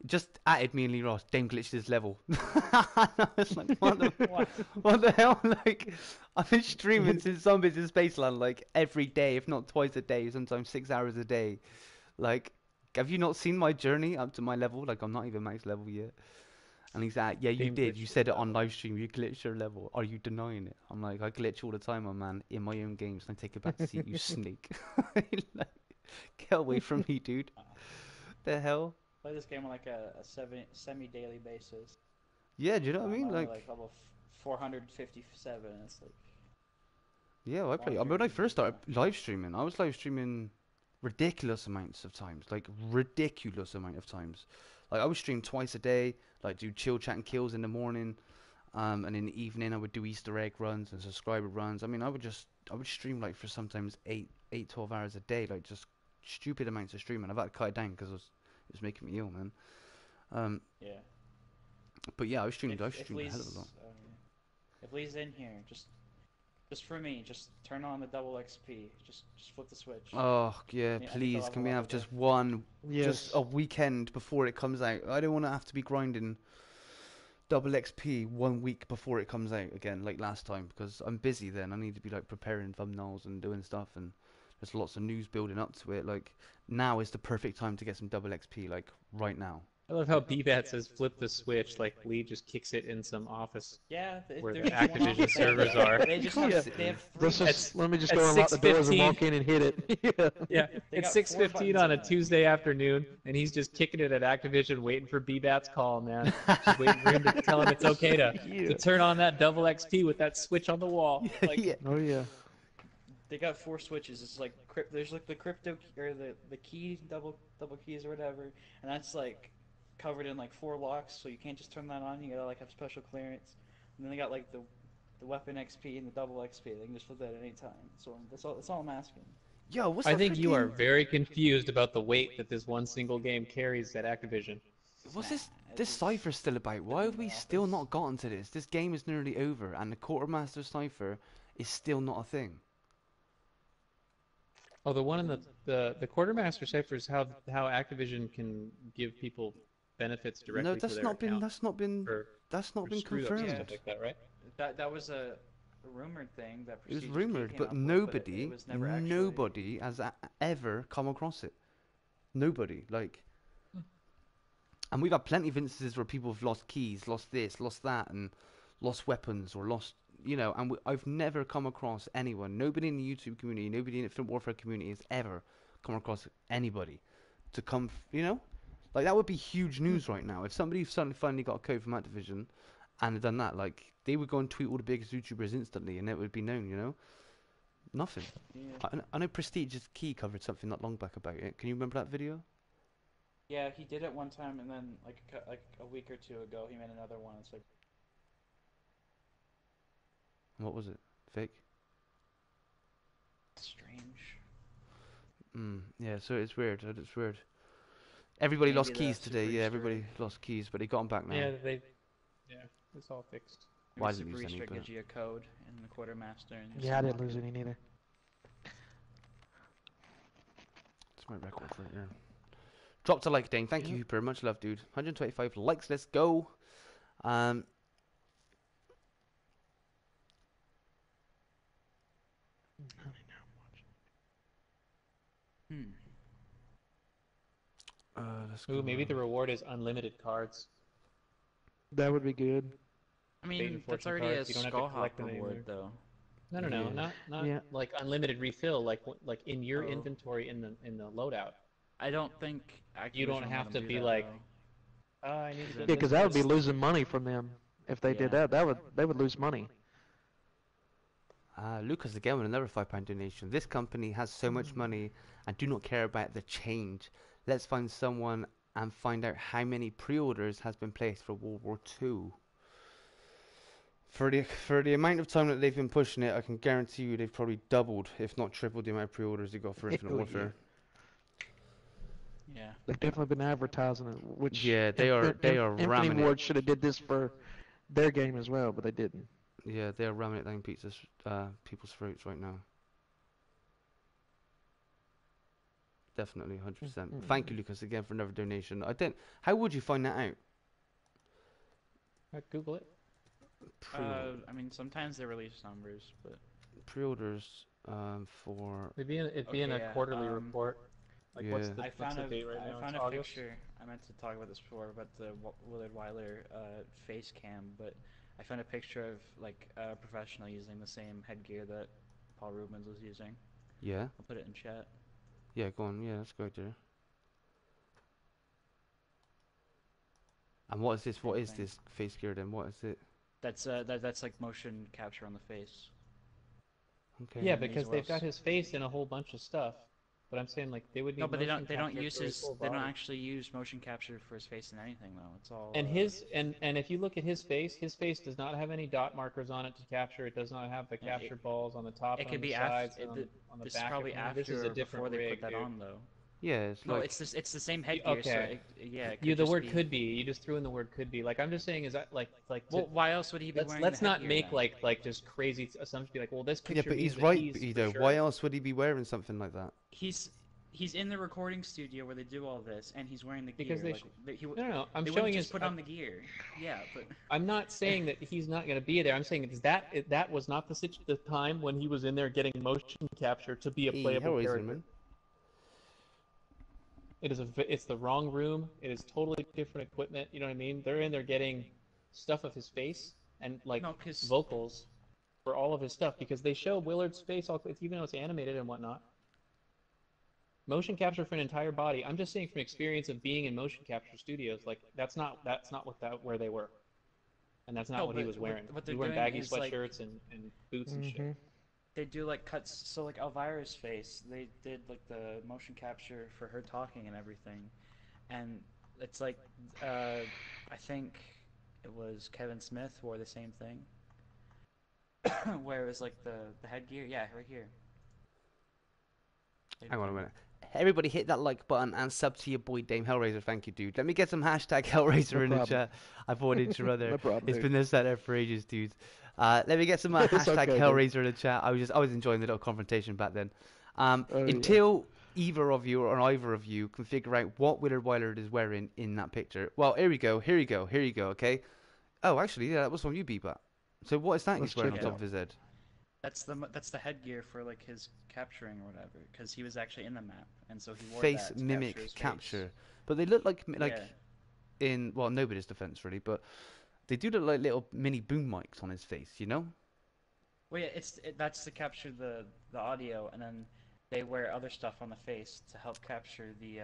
just added me and Lee Ross. Dame glitched his level. I was like, what the hell? Like, I've been streaming since Zombies in Spaceland like every day, if not twice a day, sometimes 6 hours a day. Like, have you not seen my journey up to my level? Like, I'm not even max level yet. And he's like, yeah, you did. You said it on live stream. You glitched your level. Are you denying it? I'm like, I glitch all the time, my man, in my own games. And I take it back to see you snake. Like, get away from me, dude. The hell? Play this game on like a semi-daily basis. Yeah, do you know what I mean? I'm like level 457. It's like. Yeah, well, I play. I mean, when I first started live streaming, I was live streaming ridiculous amounts of times. Like ridiculous amount of times. Like I would stream twice a day. Like do chill chat and kills in the morning, and in the evening I would do Easter egg runs and subscriber runs. I mean, I would stream like for sometimes 12 hours a day, like just stupid amounts of streaming. I've had to cut it down because it was making me ill, man. Yeah. But yeah, I streamed a hell of a lot. If Lee's in here, just for me, just turn on the double XP. Just flip the switch. Oh yeah, please. Can we have just one, just a weekend before it comes out? I don't want to have to be grinding double XP 1 week before it comes out again, like last time, because I'm busy then. I need to be like preparing thumbnails and doing stuff, and there's lots of news building up to it. Like now is the perfect time to get some double XP, like right now. I love how BBAT says flip the switch, like Lee just kicks it in some office Yeah, where the there's one Activision office servers are. They just course have, it they have is. three. Let me just at go and lock the doors and 6:15. walk in and hit it. Yeah. Yeah, They it's got 4 6:15 buttons on a on it. Tuesday afternoon, and he's just kicking it at Activision, waiting for BBAT's call, man. Just waiting for him to tell him it's okay to turn on that double XP with that switch on the wall. Like, Yeah. Oh yeah. They got 4 switches. It's like there's like the crypto or the key double keys or whatever, and that's like covered in like 4 locks, so you can't just turn that on. You gotta like have special clearance. And then they got like the weapon XP and the double XP. They can just flip that at any time. So that's all I'm asking. Yo, what's I that think you are freaking- very confused about the weight that this one single game carries at Activision. What's this cipher still about? Why have we still not gotten to this? This game is nearly over, and the quartermaster cipher is still not a thing. Oh, the one in the quartermaster cipher is how Activision can give people benefits directly No, to that's their not been account that's not for been screw-ups and confirmed. stuff like that, right? That was a rumored thing that It was Prestige rumored, came but up with, nobody, it was never actually... nobody has ever come across it. Nobody, like, and we've had plenty of instances where people have lost keys, lost this, lost that, and lost weapons or lost, you know. And I've never come across anyone, nobody in the YouTube community, nobody in the Infinite Warfare community has ever come across anybody to come, you know, like that would be huge news right now if somebody suddenly finally got a code from Activision and had done that. Like, they would go and tweet all the biggest YouTubers instantly, and it would be known, you know? Nothing. Yeah. I know Prestige's Key covered something not long back about it. Can you remember that video? Yeah, he did it one time, and then like a week or 2 ago, he made another one. It's like, What was it? Fake? strange. Yeah, so it's weird. It's weird. Everybody Maybe lost the keys today. Super Yeah, Easter everybody egg. lost keys, but they got them back now. Yeah, it's all fixed. Maybe Why didn't Super lose any, Easter but- gives you a code in the quartermaster. And just Yeah, I didn't unlock lose it. any neither. It's my record right here. Dropped a like, Dane. Thank you, Hooper. Much love, dude. 125 likes. Let's go. Let's go. Ooh, maybe the reward is unlimited cards. That would be good. I Fate mean, and that's fortune already a cards, you don't have to Skull Hawk collect them reward, anymore. though. No, not Yeah. like unlimited refill, like in your Oh. inventory in the loadout. I don't think You don't Activision will have let to them be do that, like, though. I need to Yeah, because that would be losing money from them if they did Yeah. that. They would lose money. Lucas again with another £5 donation. This company has so much money and do not care about the change. Let's find someone and find out how many pre-orders has been placed for World War II. For the amount of time that they've been pushing it, I can guarantee you they've probably doubled, if not tripled, the amount of pre-orders they got for Infinite Oh, Warfare. Yeah. They've definitely been advertising it. Which Yeah, they are ramming Infinity it. Ward should have did this for their game as well, but they didn't. Yeah, they are ramming it down people's throats right now. Definitely, 100%. Thank you, Lucas, again for another donation. How would you find that out? Google it. I mean, sometimes they release numbers, but Pre-orders for... It'd be in a Okay, yeah, quarterly report. Like yeah. what's I the found date right now? I found It's a August? picture. I meant to talk about this before about the Willard Weiler face cam, but I found a picture of like a professional using the same headgear that Paul Rubens was using. Yeah? I'll put it in chat. Yeah, go on. Yeah, let's go there. And what is this? What is Anything. this face gear then? What is it? That's like motion capture on the face. Okay. Yeah, And these because were they've got also- his face in a whole bunch of stuff. But I'm saying like they would need No, but they motion don't capture use for his full they don't body. actually use motion capture for his face in anything though. It's all And and if you look at his face does not have any dot markers on it to capture. It does not have the Yeah, capture balls on the top it and could on the be sides after. and on the This back. is probably I mean, after this is a or different before they rig, put that dude. on though. Yeah, it's No, like... it's the same headgear. So okay. yeah. It You could the just word be... could be. You just threw in the word could be. Like I'm just saying is that like Well, why else would he be wearing? let's the not headgear make then? like just crazy assumptions. Be like, well, this Yeah, picture but means he's that right, he's for Edo. sure. Why else would he be wearing something like that? He's in the recording studio where they do all this, and he's wearing the gear. Because they no, I'm they showing wouldn't his. just put on the gear. Yeah, but I'm not saying that he's not going to be there. I'm saying that was not the time when he was in there getting motion capture to be a Hey, playable how is it, character. man? It's the wrong room. It is totally different equipment. You know what I mean? They're in there getting stuff of his face and like vocals for all of his stuff because they show Willard's face, even though it's animated and whatnot. Motion capture for an entire body. I'm just saying from experience of being in motion capture studios, like that's not where they were, and that's not what he was wearing. He was wearing baggy sweatshirts and boots and shit. They do like cuts, so like Elvira's face, they did like the motion capture for her talking and everything, and it's like I think it was Kevin Smith wore the same thing, where it was like the headgear, yeah, right here. Hang on a minute. Everybody hit that like button and sub to your boy Dame Hellraiser. Thank you, dude. Let me get some hashtag Hellraiser in the chat. I thought it's your other. It's been this set there for ages, dude. Let me get some hashtag Hellraiser in the chat. I was enjoying the little confrontation back then. Until either of you or either of you can figure out what Willard Willard is wearing in that picture. Well, here you go. Okay. Oh, actually, yeah, that was from you, Bebop. So what is that he's wearing on top of his head? That's the headgear for like his capturing or whatever, because he was actually in the map, and so he wore face that to mimic capture. But they look like in nobody's defense really, but they do look like little mini boom mics on his face, you know? Well, yeah, that's to capture the audio, and then they wear other stuff on the face to help capture the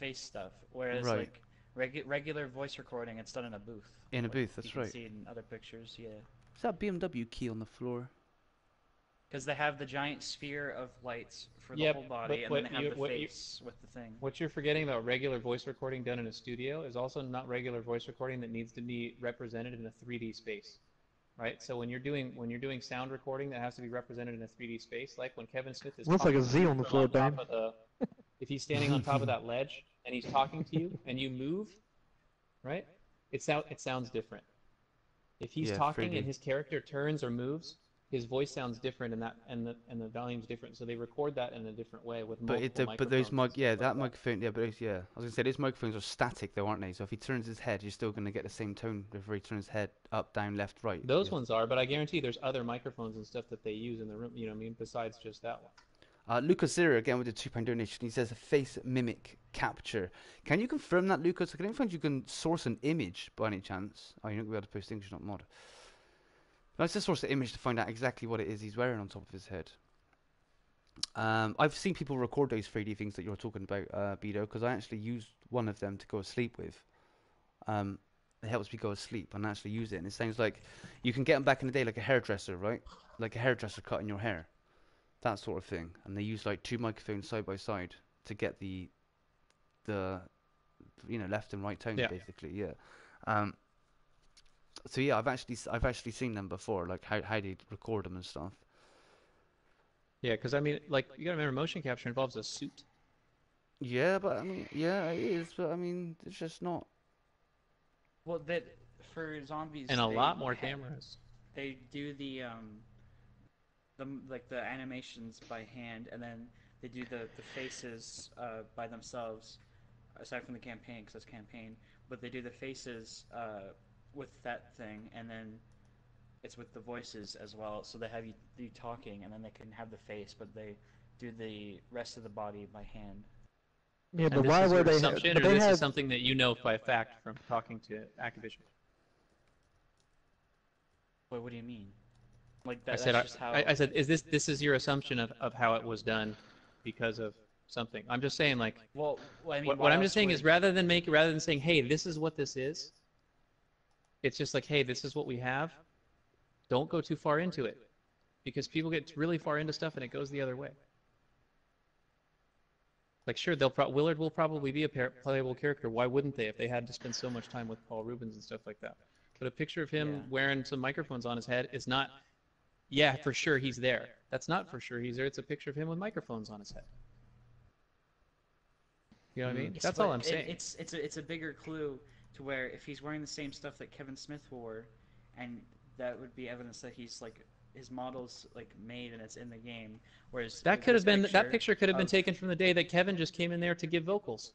face stuff. Whereas like regular voice recording, it's done in a booth. In a booth, that's right. You can see it in other pictures, yeah. Is that BMW key on the floor? Because they have the giant sphere of lights for the whole body, and then they have the face with the thing. What you're forgetting about regular voice recording done in a studio is also not regular voice recording that needs to be represented in a 3D space, right? So when you're doing sound recording that has to be represented in a 3D space, like when Kevin Smith is looks like a Z on the floor, Dan. If he's standing on top of that ledge and he's talking to you and you move, right? It sounds different. If he's talking and his character turns or moves, his voice sounds different, and the volume's different. So they record that in a different way with multiple microphones. But those microphone, I was gonna say those microphones are static though, aren't they? So if he turns his head, you're still gonna get the same tone if he turns his head up, down, left, right. Those ones are, but I guarantee there's other microphones and stuff that they use in the room. You know what I mean? Besides just that one. Lucas Zero again with the £2 donation. He says face mimic capture. Can you confirm that, Lucas? I can't find you can source an image by any chance. Oh, you're not gonna be able to post English, not mod. Let's just source the image to find out exactly what it is he's wearing on top of his head. I've seen people record those 3D things that you're talking about, Bido, because I actually used one of them to go to sleep with. It helps me go to sleep and actually use it. And it sounds like you can get them back in the day like a hairdresser, right? Like a hairdresser cutting your hair. That sort of thing. And they use like two microphones side by side to get the left and right tone, basically. Yeah. So yeah, I've actually seen them before, like how they record them and stuff. Yeah, because I mean, like you gotta remember, motion capture involves a suit. Yeah, but I mean, yeah, it is, but I mean, it's just not. Well, that for zombies. And a lot more cameras. They do the animations by hand, and then they do the faces by themselves, aside from the campaign, because it's campaign. But they do the faces with that thing, and then it's with the voices as well. So they have you talking, and then they can have the face, but they do the rest of the body by hand. Yeah, but why were they? This is something that you know by fact from talking to Activision. Wait, what do you mean? Like that, I said, this is your assumption of how it was done because of something. I'm just saying, like, well I mean, what I'm just saying is rather than saying, hey, this is what this is. It's just like, hey, this is what we have. Don't go too far into it, because people get really far into stuff and it goes the other way. Like, sure, Willard will probably be a playable character. Why wouldn't they if they had to spend so much time with Paul Rubens and stuff like that? But a picture of him wearing some microphones on his head is not, yeah, for sure he's there. That's not for sure he's there. It's a picture of him with microphones on his head. You know what I mean? That's all I'm saying. It's a bigger clue to where if he's wearing the same stuff that Kevin Smith wore, and that would be evidence that he's like his model's like made and it's in the game. Whereas that picture could have been taken from the day that Kevin just came in there to give vocals.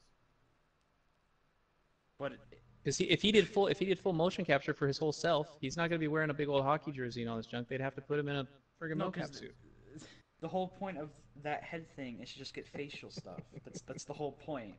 Because if he did full motion capture for his whole self, he's not going to be wearing a big old hockey jersey and all this junk. They'd have to put him in a friggin' mocap suit. the whole point of that head thing is to just get facial stuff. That's the whole point.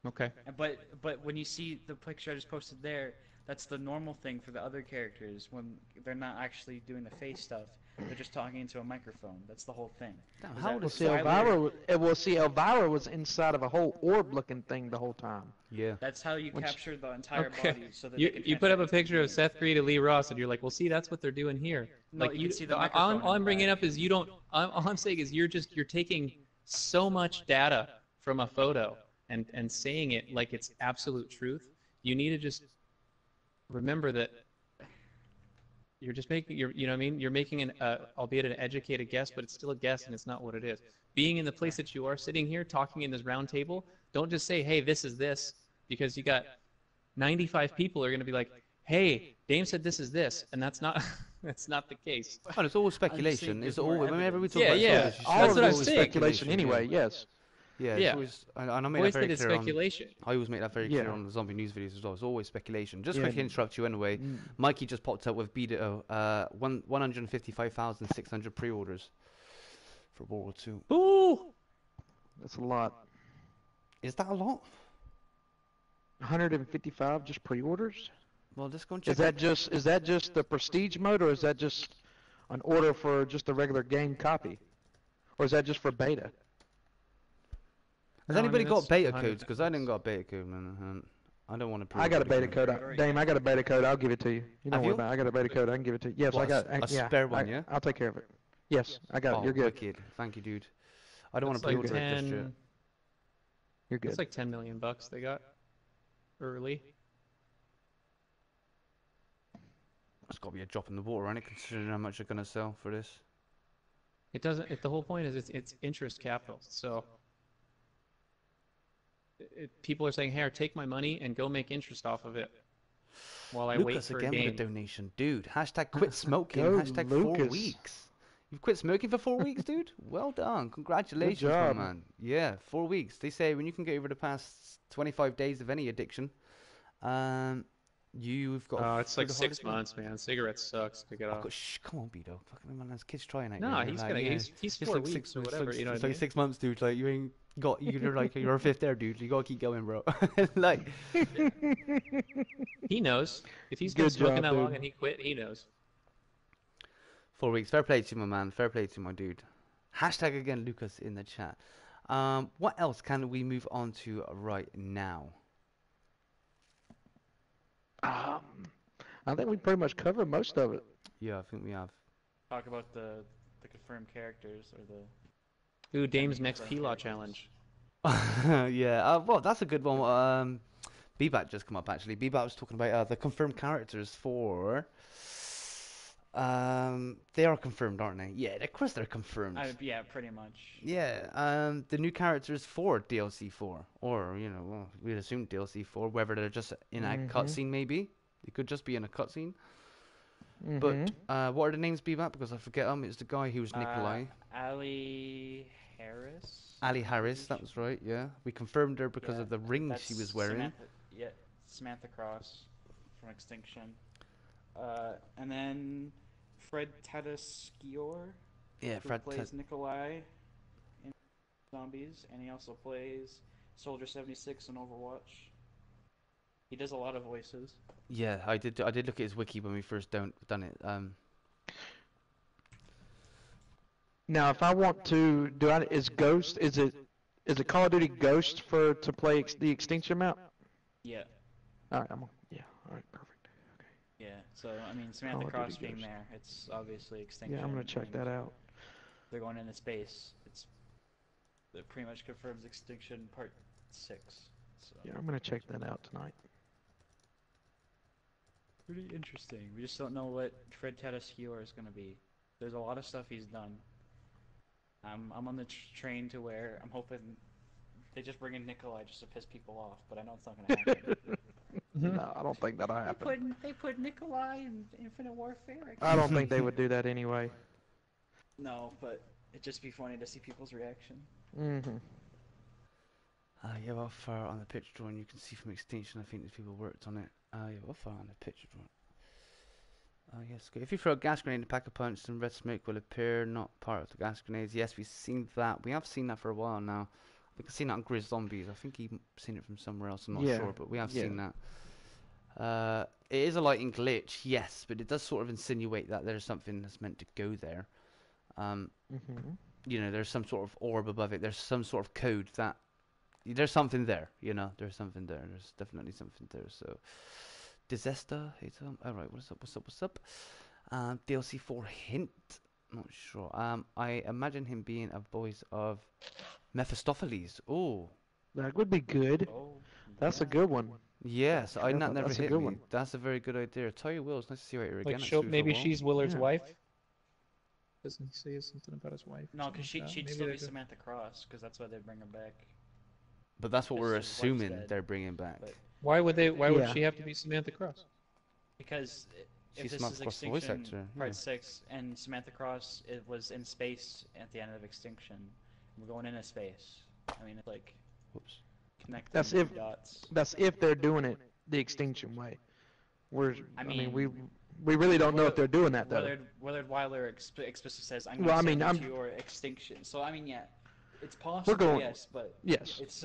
Okay. But when you see the picture I just posted there, that's the normal thing for the other characters when they're not actually doing the face stuff. They're just talking into a microphone. That's the whole thing. Damn, how old is Elvira was inside of a whole orb-looking thing the whole time. Yeah. That's how you capture the entire Okay. body, so that You put up a picture of Seth Green and Lee Ross, and you're like, well, see, that's what they're doing here. No, Like you can see the all microphone all I'm in the bringing back. up is you don't. All I'm saying is you're taking so much data from a photo and saying it like it's absolute truth. You need to just remember that you're just making you know what I mean. You're making an albeit an educated guess, but it's still a guess and it's not what it is. Being in the place that you are, sitting here talking in this round table, don't just say, hey, this is this, because you got 95 people are going to be like, hey, Dame said this is this, and that's not that's not the case. Oh, it's all speculation. It's all whenever we talk Yeah, about yeah. this, All That's what I'm of it is saying. speculation anyway. Yes. Yeah, Yeah. it's always, and I made Always that very said it's clear speculation. I always make that very clear Yeah. on the zombie news videos as well. It's always speculation. Just Yeah. quickly interrupt you anyway. Mikey just popped up with BDO, 155,600 pre-orders for World War II. Ooh! That's a lot. Is that a lot? 155 just pre-orders? Well, let's go and check. Is that just the prestige mode, or is that just an order for just the regular game copy, or is that just for beta? Has anybody got beta codes? Because I didn't got a beta code, man. I don't want to. I got a beta code. Dame, I got a beta code. I'll give it to you. You know Have you? what? I got a beta code. I can give it to you. Yes, What, I got. a spare one, yeah? I'll take care of it. Yes, I got it. You're good. Wicked. Thank you, dude. I don't want to Like pre-order it just yet. 10. You're good. It's like 10 million bucks they got early. It's got to be a drop in the water, ain't it? Considering how much they're gonna sell for this. It doesn't. The whole point is it's interest capital. So people are saying, "Here, take my money and go make interest off of it," while I wait Lucas for a again game. with a donation, dude. Hashtag quit smoking. Go, Hashtag 4 Lucas. weeks. You've quit smoking for 4 weeks, dude. Well done. Congratulations, my job. man. Yeah, 4 weeks. They say when you can get over the past 25 days of any addiction, you've got. Oh, it's like the 6 hardest one. months, man. Cigarettes sucks to get off. Shh, come on, Beto. Fucking man, there's kids trying it. No, man. he's Like, gonna. yeah. He's It's 4 like weeks six, or it's whatever. like, You know it's what I like mean? 6 months, dude. Like you ain't got. You're like you're a fifth there, dude. You gotta keep going, bro. Like. He knows. If he's been Good smoking job, that dude. long and he quit, he knows. 4 weeks. Fair play to you, my man. Fair play to you, my dude. Hashtag again, Lucas in the chat. What else can we move on to right now? I think we pretty much covered most of it. Yeah, I think we have. Talk about the confirmed characters or the. Ooh, Dame's next P-Law challenge. Yeah. Well, that's a good one. Bebop just come up actually. Bebop was talking about the confirmed characters for. They are confirmed, aren't they? Yeah, of course they're confirmed. Yeah, pretty much. Yeah, the new characters for DLC 4, or well, we'd assume DLC 4, whether they're just in a cutscene, maybe it could just be in a cutscene. But what are the names, Bebop? Because I forget them. It's the guy who was Nikolai. Ali Harris. Ali Harris, that was right. Yeah, we confirmed her because of the ring she was wearing. Samantha Cross from Extinction. And then Fred Tatasciore. Yeah, who Fred plays Nikolai in Zombies, and he also plays Soldier 76 in Overwatch. He does a lot of voices. Yeah, I did look at his wiki when we first done it. Now, if I want to is Ghost? Is it Call of Duty Ghost to play the Extinction map? Yeah. All right, yeah. All right, perfect. Yeah. So I mean, Samantha Call of Cross Duty being Ghost. there, it's obviously Extinction. Yeah, I'm gonna check that out. They're going into space. It pretty much confirms Extinction Part 6. So. Yeah, I'm gonna check that out tonight. Pretty interesting. We just don't know what Fred Tatasciore is going to be. There's a lot of stuff he's done. I'm on the train to where I'm hoping they just bring in Nikolai just to piss people off, but I know it's not going to happen. No, I don't think that'll happen. They put Nikolai in Infinite Warfare. I don't think they would do that anyway. No, but it'd just be funny to see people's reaction. Yeah, well far on the picture drawing you can see from Extinction. I think there's people worked on it. Yeah, well far on the picture drawing. Oh yes, if you throw a gas grenade in a pack of punch, some red smoke will appear, not part of the gas grenades. Yes, we've seen that. We have seen that for a while now. We've seen that on Grizz Zombies. I think he's seen it from somewhere else. I'm not sure, but we have seen that. It is a lighting glitch, yes, but it does sort of insinuate that there's something that's meant to go there. You know, there's some sort of orb above it. There's some sort of code that there's something there. You know, there's something there. There's definitely something there. So. Disaster, alright, what's up? DLC 4 hint, not sure. I imagine him being a voice of Mephistopheles. Oh, that would be good. That's a good one. Yes, that never that's hit a good me. one. That's a very good idea. Tell you, Will, it's nice to see you here again. Like, maybe she's Willard's wife. Doesn't he say something about his wife? No, because she'd still be Samantha Cross, because that's why they bring her back. But that's what we're assuming they're bringing back. But why would they? Why would she have to be Samantha Cross? because She's if this is Samantha Cross, the voice Extinction actor. Part 6, and Samantha Cross was in space at the end of Extinction, we're going into space. I mean, it's like Whoops. connecting That's the if dots. that's if they're doing it the Extinction way. I mean, we really don't know if they're doing that though. Willard Wyler explicitly says, "I'm Well, going I to mean, send you to your extinction." So I mean, yeah, it's possible, going- yes, but Yes. it's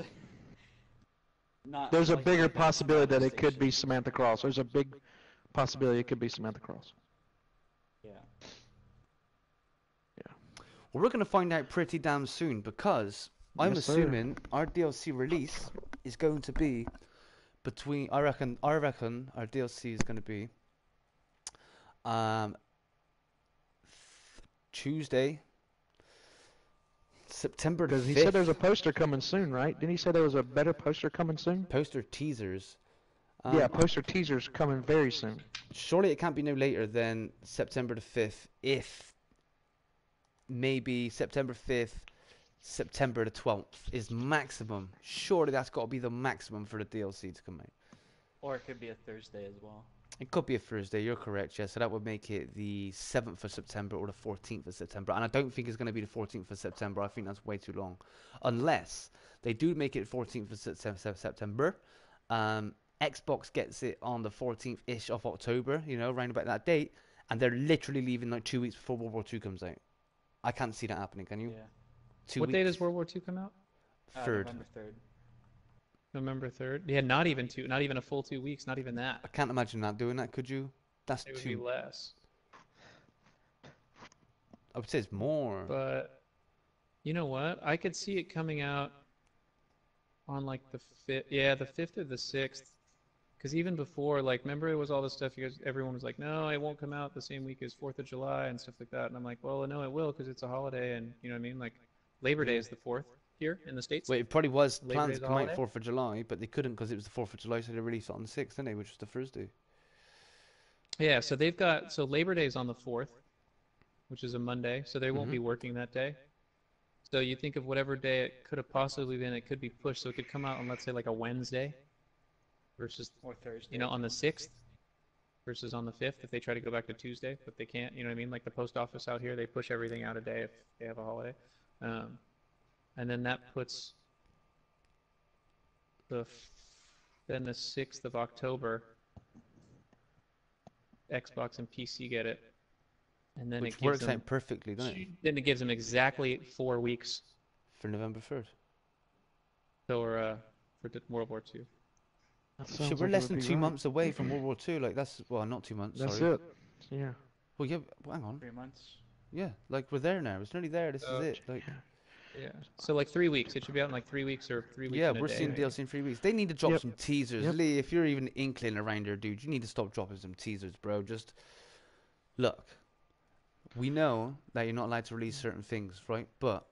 not. There's a like- bigger like, possibility that it extinction. could be Samantha Cross. There's a big possibility it could be Samantha Cross. Yeah. Well, we're going to find out pretty damn soon because I'm Yes, sir. assuming our DLC release is going to be between. I reckon our DLC is going to be Tuesday, September the Because he 5th. said there's a poster coming soon, right? Didn't he say there was a better poster coming soon? Poster teasers. Yeah, poster teasers coming very soon. Surely it can't be no later than September the 5th, if maybe September 5th, September the 12th is maximum. Surely that's got to be the maximum for the DLC to come out. Or it could be a Thursday as well. It could be a Thursday, you're correct, yeah. So that would make it the 7th of September or the 14th of September. And I don't think it's going to be the 14th of September. I think that's way too long. Unless they do make it 14th of September. Xbox gets it on the 14th-ish of October, you know, around about that date. And they're literally leaving like 2 weeks before World War II comes out. I can't see that happening, can you? Yeah. 2 What weeks. day does World War II come out? 3rd. November 3rd. November 3rd. Yeah, not even a full 2 weeks. Not even that. I can't imagine that doing that, could you? That's It would be too. less. I would say it's more. But you know what? I could see it coming out on like the 5th. Yeah, the 5th or the 6th. Because even before, like, remember it was all this stuff. Everyone was like, no, it won't come out the same week as 4th of July and stuff like that. And I'm like, well, no, it will because it's a holiday, and you know what I mean. Like, Labor Day is the 4th here in the States. Wait, it probably was Labor planned Day's to a come out holiday? 4th of July, but they couldn't because it was the 4th of July, so they released it on the 6th, didn't they? Which was the Thursday. Yeah, so they've got Labor Day is on the 4th, which is a Monday, so they won't be working that day. So you think of whatever day it could have possibly been, it could be pushed, so it could come out on, let's say, like a Wednesday versus, Or Thursday. you know, on the 6th versus on the 5th if they try to go back to Tuesday, but they can't, you know what I mean? Like the post office out here, they push everything out a day if they have a holiday. And then that puts then the 6th of October, Xbox and PC get it. And then Which it gives works them, out perfectly, doesn't it? then it gives them exactly 4 weeks For November 3rd. for World War II. That Shit, sounds we're like it less would than be 2 right. months away from World War II. Like, that's, well, not 2 months, That's sorry. it. Yeah. Well, yeah, well, hang on. 3 months. Yeah, like, we're there now. It's nearly there. This is it. Like, Yeah. So like 3 weeks. It should be out in like 3 weeks or 3 weeks. yeah, and a we're day, seeing right? DLC in 3 weeks. They need to drop Yep. some teasers. Yep. Lee, if you're even inkling around there, dude, you need to stop dropping some teasers, bro. Just, look, we know that you're not allowed to release certain things, right? But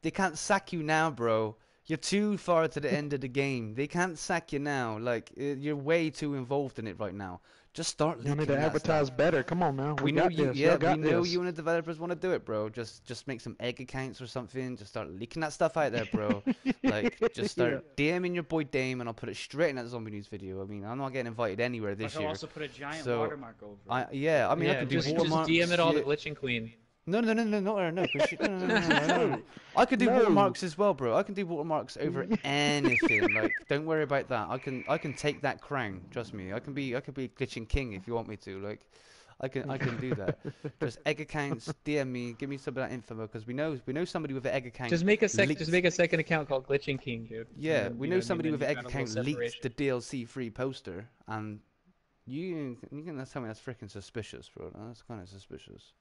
they can't sack you now, bro. You're too far to the end of the game. They can't sack you now. Like, you're way too involved in it right now. Just start You leaking need to that advertise stuff. better. Come on now. We know got you, this. yeah, Y'all got we know this. you and the developers want to do it, bro. Just make some egg accounts or something. Just start leaking that stuff out there, bro. Like, just start DMing your boy Dame, and I'll put it straight in that zombie news video. I mean, I'm not getting invited anywhere this I'll year. also put a giant So, watermark over it. I mean, I Yeah, can do just watermarks, DM it all to shit. Glitching Queen. No, not her. No, no. I could do watermarks as well, bro. I can do watermarks over anything. Like, don't worry about that. I can take that crown. Trust me. I can be glitching king if you want me to. Like, I can do that. Just egg accounts, DM me, give me some of that info because we know somebody with an egg account. Just make a second account called Glitching King, dude. Yeah, then, we know somebody with an egg account leaked the DLC free poster, and you can tell me that's freaking suspicious, bro. That's kind of suspicious.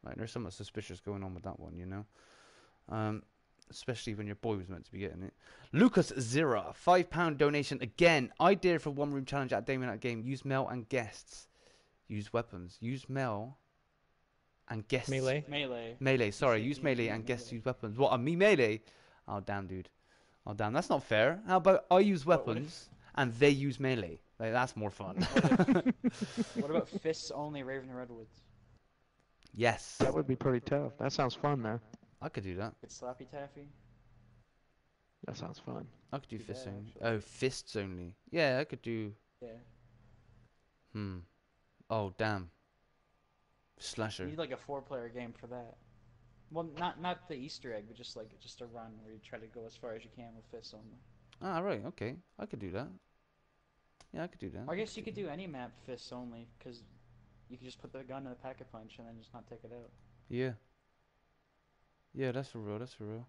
Like, there's something suspicious going on with that one, you know? Especially when your boy was meant to be getting it. Lucas Zira, £5 donation again. Idea for one room challenge at DameAndThatGame. Use mail and guests. Use weapons. Use mail and guests. Melee. Sorry, use melee and guests use weapons. What, me melee? Oh, damn, dude. Oh, damn. That's not fair. How about I use weapons and they use melee? Like, that's more fun. What about fists only, Raven Redwoods? Yes. That would be pretty tough. That sounds fun, though. I could do that. It's Slappy Taffy. That sounds fun. I could do fists only. Oh, fists only. Yeah, I could do. Yeah. Oh, damn. Slasher. You need like a 4-player game for that. Well, not the Easter egg, but just a run where you try to go as far as you can with fists only. Ah, right. Okay, I could do that. Yeah, I could do that. I guess you could do any map fists only, because you could just put the gun in the pack a punch and then just not take it out. Yeah. Yeah, that's for real. That's for real.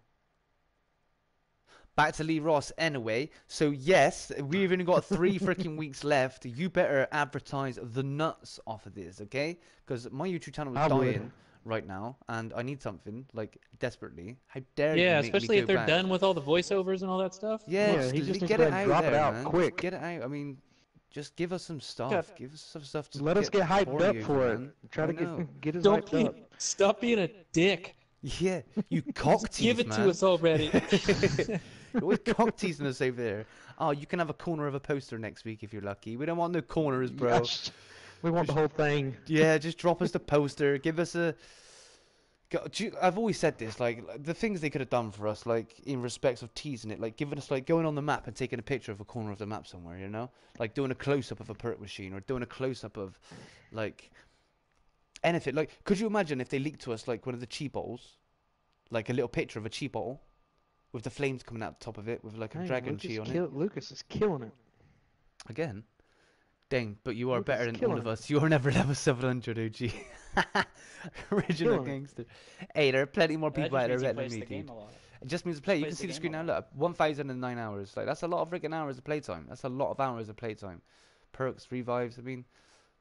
Back to Lee Ross anyway. So yes, we've only got 3 freaking weeks left. You better advertise the nuts off of this, okay? Because my YouTube channel is dying right now, and I need something like desperately. How dare you? Yeah, make me especially if go they're back. Done with all the voiceovers and all that stuff. Yeah, he just get it out drop there, it out man. quick. Get it out. I mean, just give us some stuff. Give us some stuff to let us get hyped up you, for man. it. Try to get us Don't hyped up. Stop being a dick. Yeah, you cock tease, Give it to us already. You're always cock teasing us over there. Oh, you can have a corner of a poster next week if you're lucky. We don't want no corners, bro. Yes. We want the whole thing. Yeah, just drop us the poster. Give us a. I've always said this, like the things they could have done for us, like in respects of teasing it, like giving us like going on the map and taking a picture of a corner of the map somewhere, you know, like doing a close up of a perk machine or doing a close up of, like. Anything. Like, could you imagine if they leaked to us like one of the cheap bottles, like a little picture of a cheap bottle, with the flames coming out the top of it with like a dragon chi on it? Lucas is killing it. Again, dang! But you are Lucas better is than all of us. You're never level 700, OG. Original gangster. Hey, there are plenty more people out there better than me, dude. It just means to play. You can see the screen now. Look, 1,009 hours. Like that's a lot of freaking hours of playtime. That's a lot of hours of playtime. Perks, revives. I mean.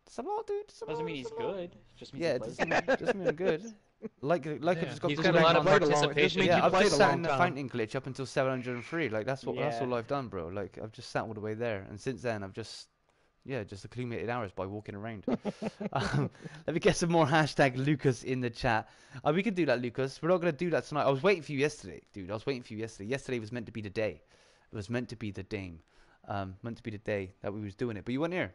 It's a lot, dude. Doesn't mean he's good. Just means it doesn't mean good. Like I've just got. He's got a lot of participation. Yeah, I've just sat in the fountain glitch up until 703. Like that's all I've done, bro. Like I've just sat all the way there, and since then I've just accumulated hours by walking around. Let me get some more hashtag Lucas in the chat. We can do that, Lucas. We're not gonna do that tonight. I was waiting for you yesterday, dude. I was waiting for you yesterday. Yesterday was meant to be the day. It was meant to be the Dame. Meant to be the day that we was doing it, but you weren't here.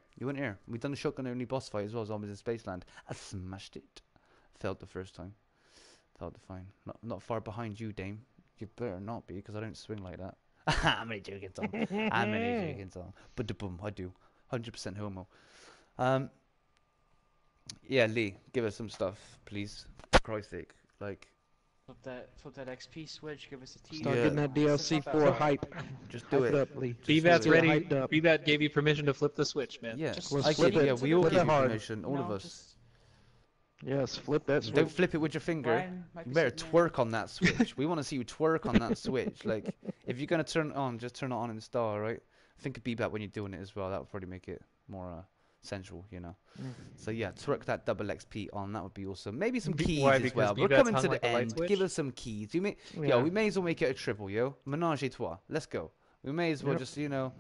We done the shotgun only boss fight as well as Zombies in Spaceland. I smashed it. Failed the first time. Failed the fine. Not far behind you, Dame. You better not be, because I don't swing like that. I'm only joking, Tom. I'm only joking, Tom. But the boom, I do. 100% homo. Yeah, Lee, give us some stuff, please. For Christ's sake, like. Flip that XP switch, give us a tease. Start getting that DLC 4 hype. Just do it. Up, Lee. BVAT's ready. BVAT gave you permission to flip the switch, man. Yeah, we all give you permission, all of us. Yes, flip that switch. Don't flip it with your finger. You better twerk on that switch. We want to see you twerk on that switch. Like, if you're going to turn it on, just turn it on in the star, right? Think of BVAT when you're doing it as well. That would probably make it more sensual, you know. So yeah, twerk that double XP on. That would be awesome. Maybe some keys as well. We're coming to the end. Give us some keys. We may as well make it a triple, yo. Menage a trois. Let's go. We may as well just, you know,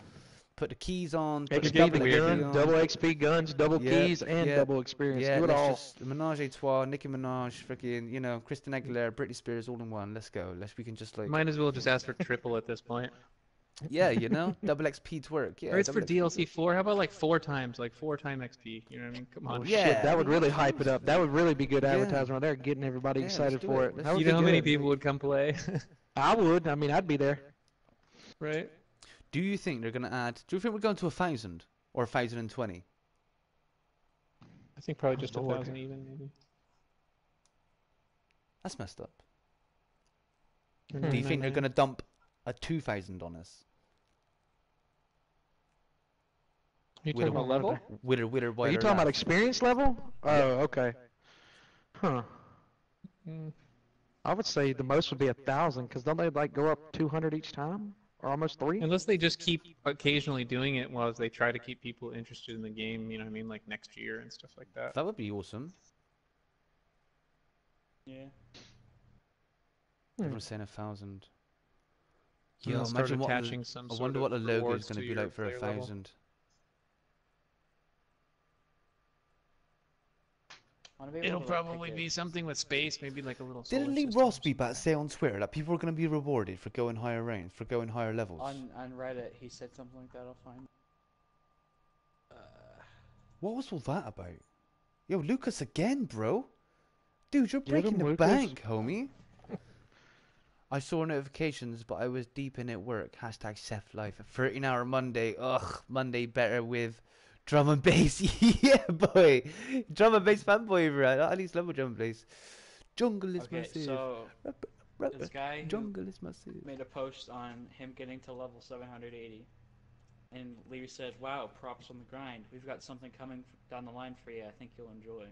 put the keys on. Put the double XP guns, double keys, and double experience. Yeah, do it all. Just menage a trois. Nicki Minaj, freaking, you know, Christina Aguilera, Britney Spears, all in one. Let's go. We can just like. Might as well just ask for triple at this point. Yeah, you know, double XP twerk. Yeah, or it's for DLC 4. How about like 4 times, like 4 time XP? You know what I mean? Come on. Yeah, shit, that would really hype it up. That would really be good advertising right there, getting everybody excited for it. You know how many people would come play? I would. I mean, I'd be there. Right. Do you think they're gonna add? Do you think we're going to 1,000 or 1,020? I think probably just 1,000 even, maybe. That's messed up. No, Do you no, think they're no. going to dump a 2,000 on us? You With talking a about level? with a Are you talking about experience level? Oh, okay. Huh. I would say the most would be 1,000, because don't they like go up 200 each time, or almost 3? Unless they just keep occasionally doing it while they try to keep people interested in the game, you know what I mean, like next year and stuff like that. That would be awesome. Yeah. Everyone's saying 1,000. And Yo, they'll start imagine attaching some I sort wonder of what the logo is rewards going to to be your like for player level. 1,000. It'll probably be something with space, maybe like a little solar Didn't Lee system or Ross be something. about to say on Twitter that people are going to be rewarded for going higher ranks, for going higher levels? On Reddit, he said something like that. I'll find. What was all that about? Yo, Lucas again, bro. Dude, you're Get breaking him, the Lucas. bank, homie. I saw notifications, but I was deep in at work. Hashtag chef life. A 13-hour Monday. Ugh, Monday better with drum and bass. Yeah, boy. Drum and bass fanboy, right? At least level drum and bass. Jungle is Okay, massive. so this guy who Jungle is massive. made a post on him getting to level 780, and Lee said, "Wow, props on the grind. We've got something coming down the line for you. I think you'll enjoy."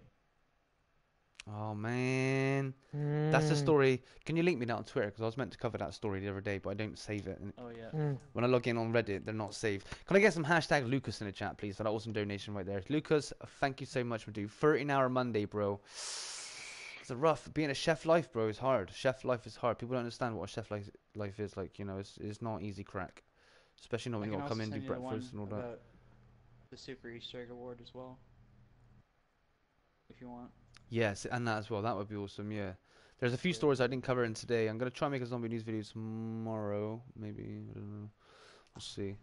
Oh, man. That's the story. Can you link me that on Twitter? Because I was meant to cover that story the other day, but I don't save it. And Oh yeah. when I log in on Reddit, they're not saved. Can I get some hashtag Lucas in the chat, please? For that awesome donation right there. Lucas, thank you so much for doing 13-hour Monday, bro. It's a rough. Being a chef life, bro, is hard. Chef life is hard. People don't understand what a chef life is like. You know, it's not easy crack. Especially not when you got to come in and do breakfast and all that. The Super Easter Egg Award as well, if you want. Yes, and that as well. That would be awesome, yeah. There's a few stories I didn't cover in today. I'm going to try and make a zombie news video tomorrow, maybe. I don't know. We'll see.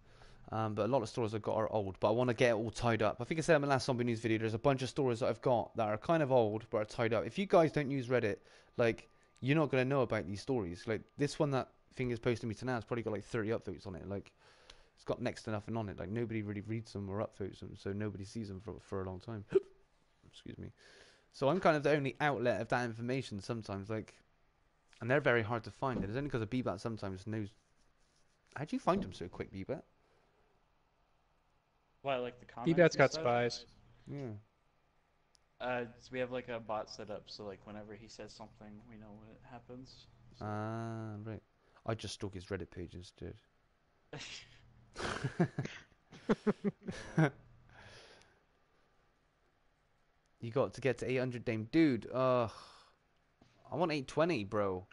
But a lot of stories I've got are old, but I want to get it all tied up. I think I said in my last zombie news video, there's a bunch of stories that I've got that are kind of old, but are tied up. If you guys don't use Reddit, like, you're not going to know about these stories. Like, this one that thing is posting me to now has probably got like 30 upvotes on it. Like, it's got next to nothing on it. Like, nobody really reads them or upvotes them, so nobody sees them for a long time. Excuse me. So I'm kind of the only outlet of that information sometimes, like, and they're very hard to find. And it's only because of Bbat sometimes knows. How'd you find them so quick, Bbat? Why, like the comments? Bbat's got spies. Yeah. So we have like a bot set up, so like whenever he says something, we know when it happens. So. Right. I just stalk his Reddit page instead. You got to get to 800, Dame. Dude, I want 820, bro.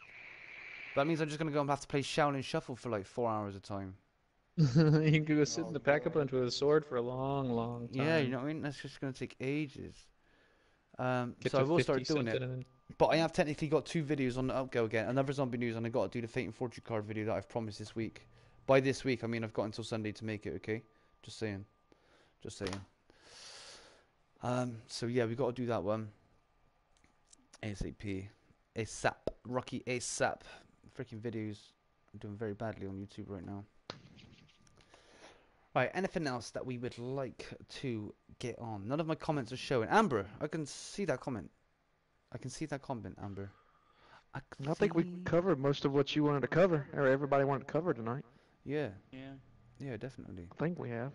That means I'm just going to go and have to play Shaolin Shuffle for like 4 hours at a time. You can go sit in the pack-up lunch with a sword for a long, long time. Yeah, you know what I mean? That's just going to take ages. Get so I to will start 50 doing it. something. But I have technically got 2 videos on the upgo again. Another zombie news, and I got to do the Fate and Fortune card video that I've promised this week. By this week, I mean I've got until Sunday to make it, okay? Just saying. Just saying. So yeah, we got to do that one. ASAP. ASAP. Rocky ASAP. Freaking videos. I'm doing very badly on YouTube right now. Right, anything else that we would like to get on? None of my comments are showing. Amber, I can see that comment. I can see that comment, Amber. I think we covered most of what you wanted to cover, or everybody wanted to cover tonight. Yeah. Yeah. Yeah, definitely. I think we have.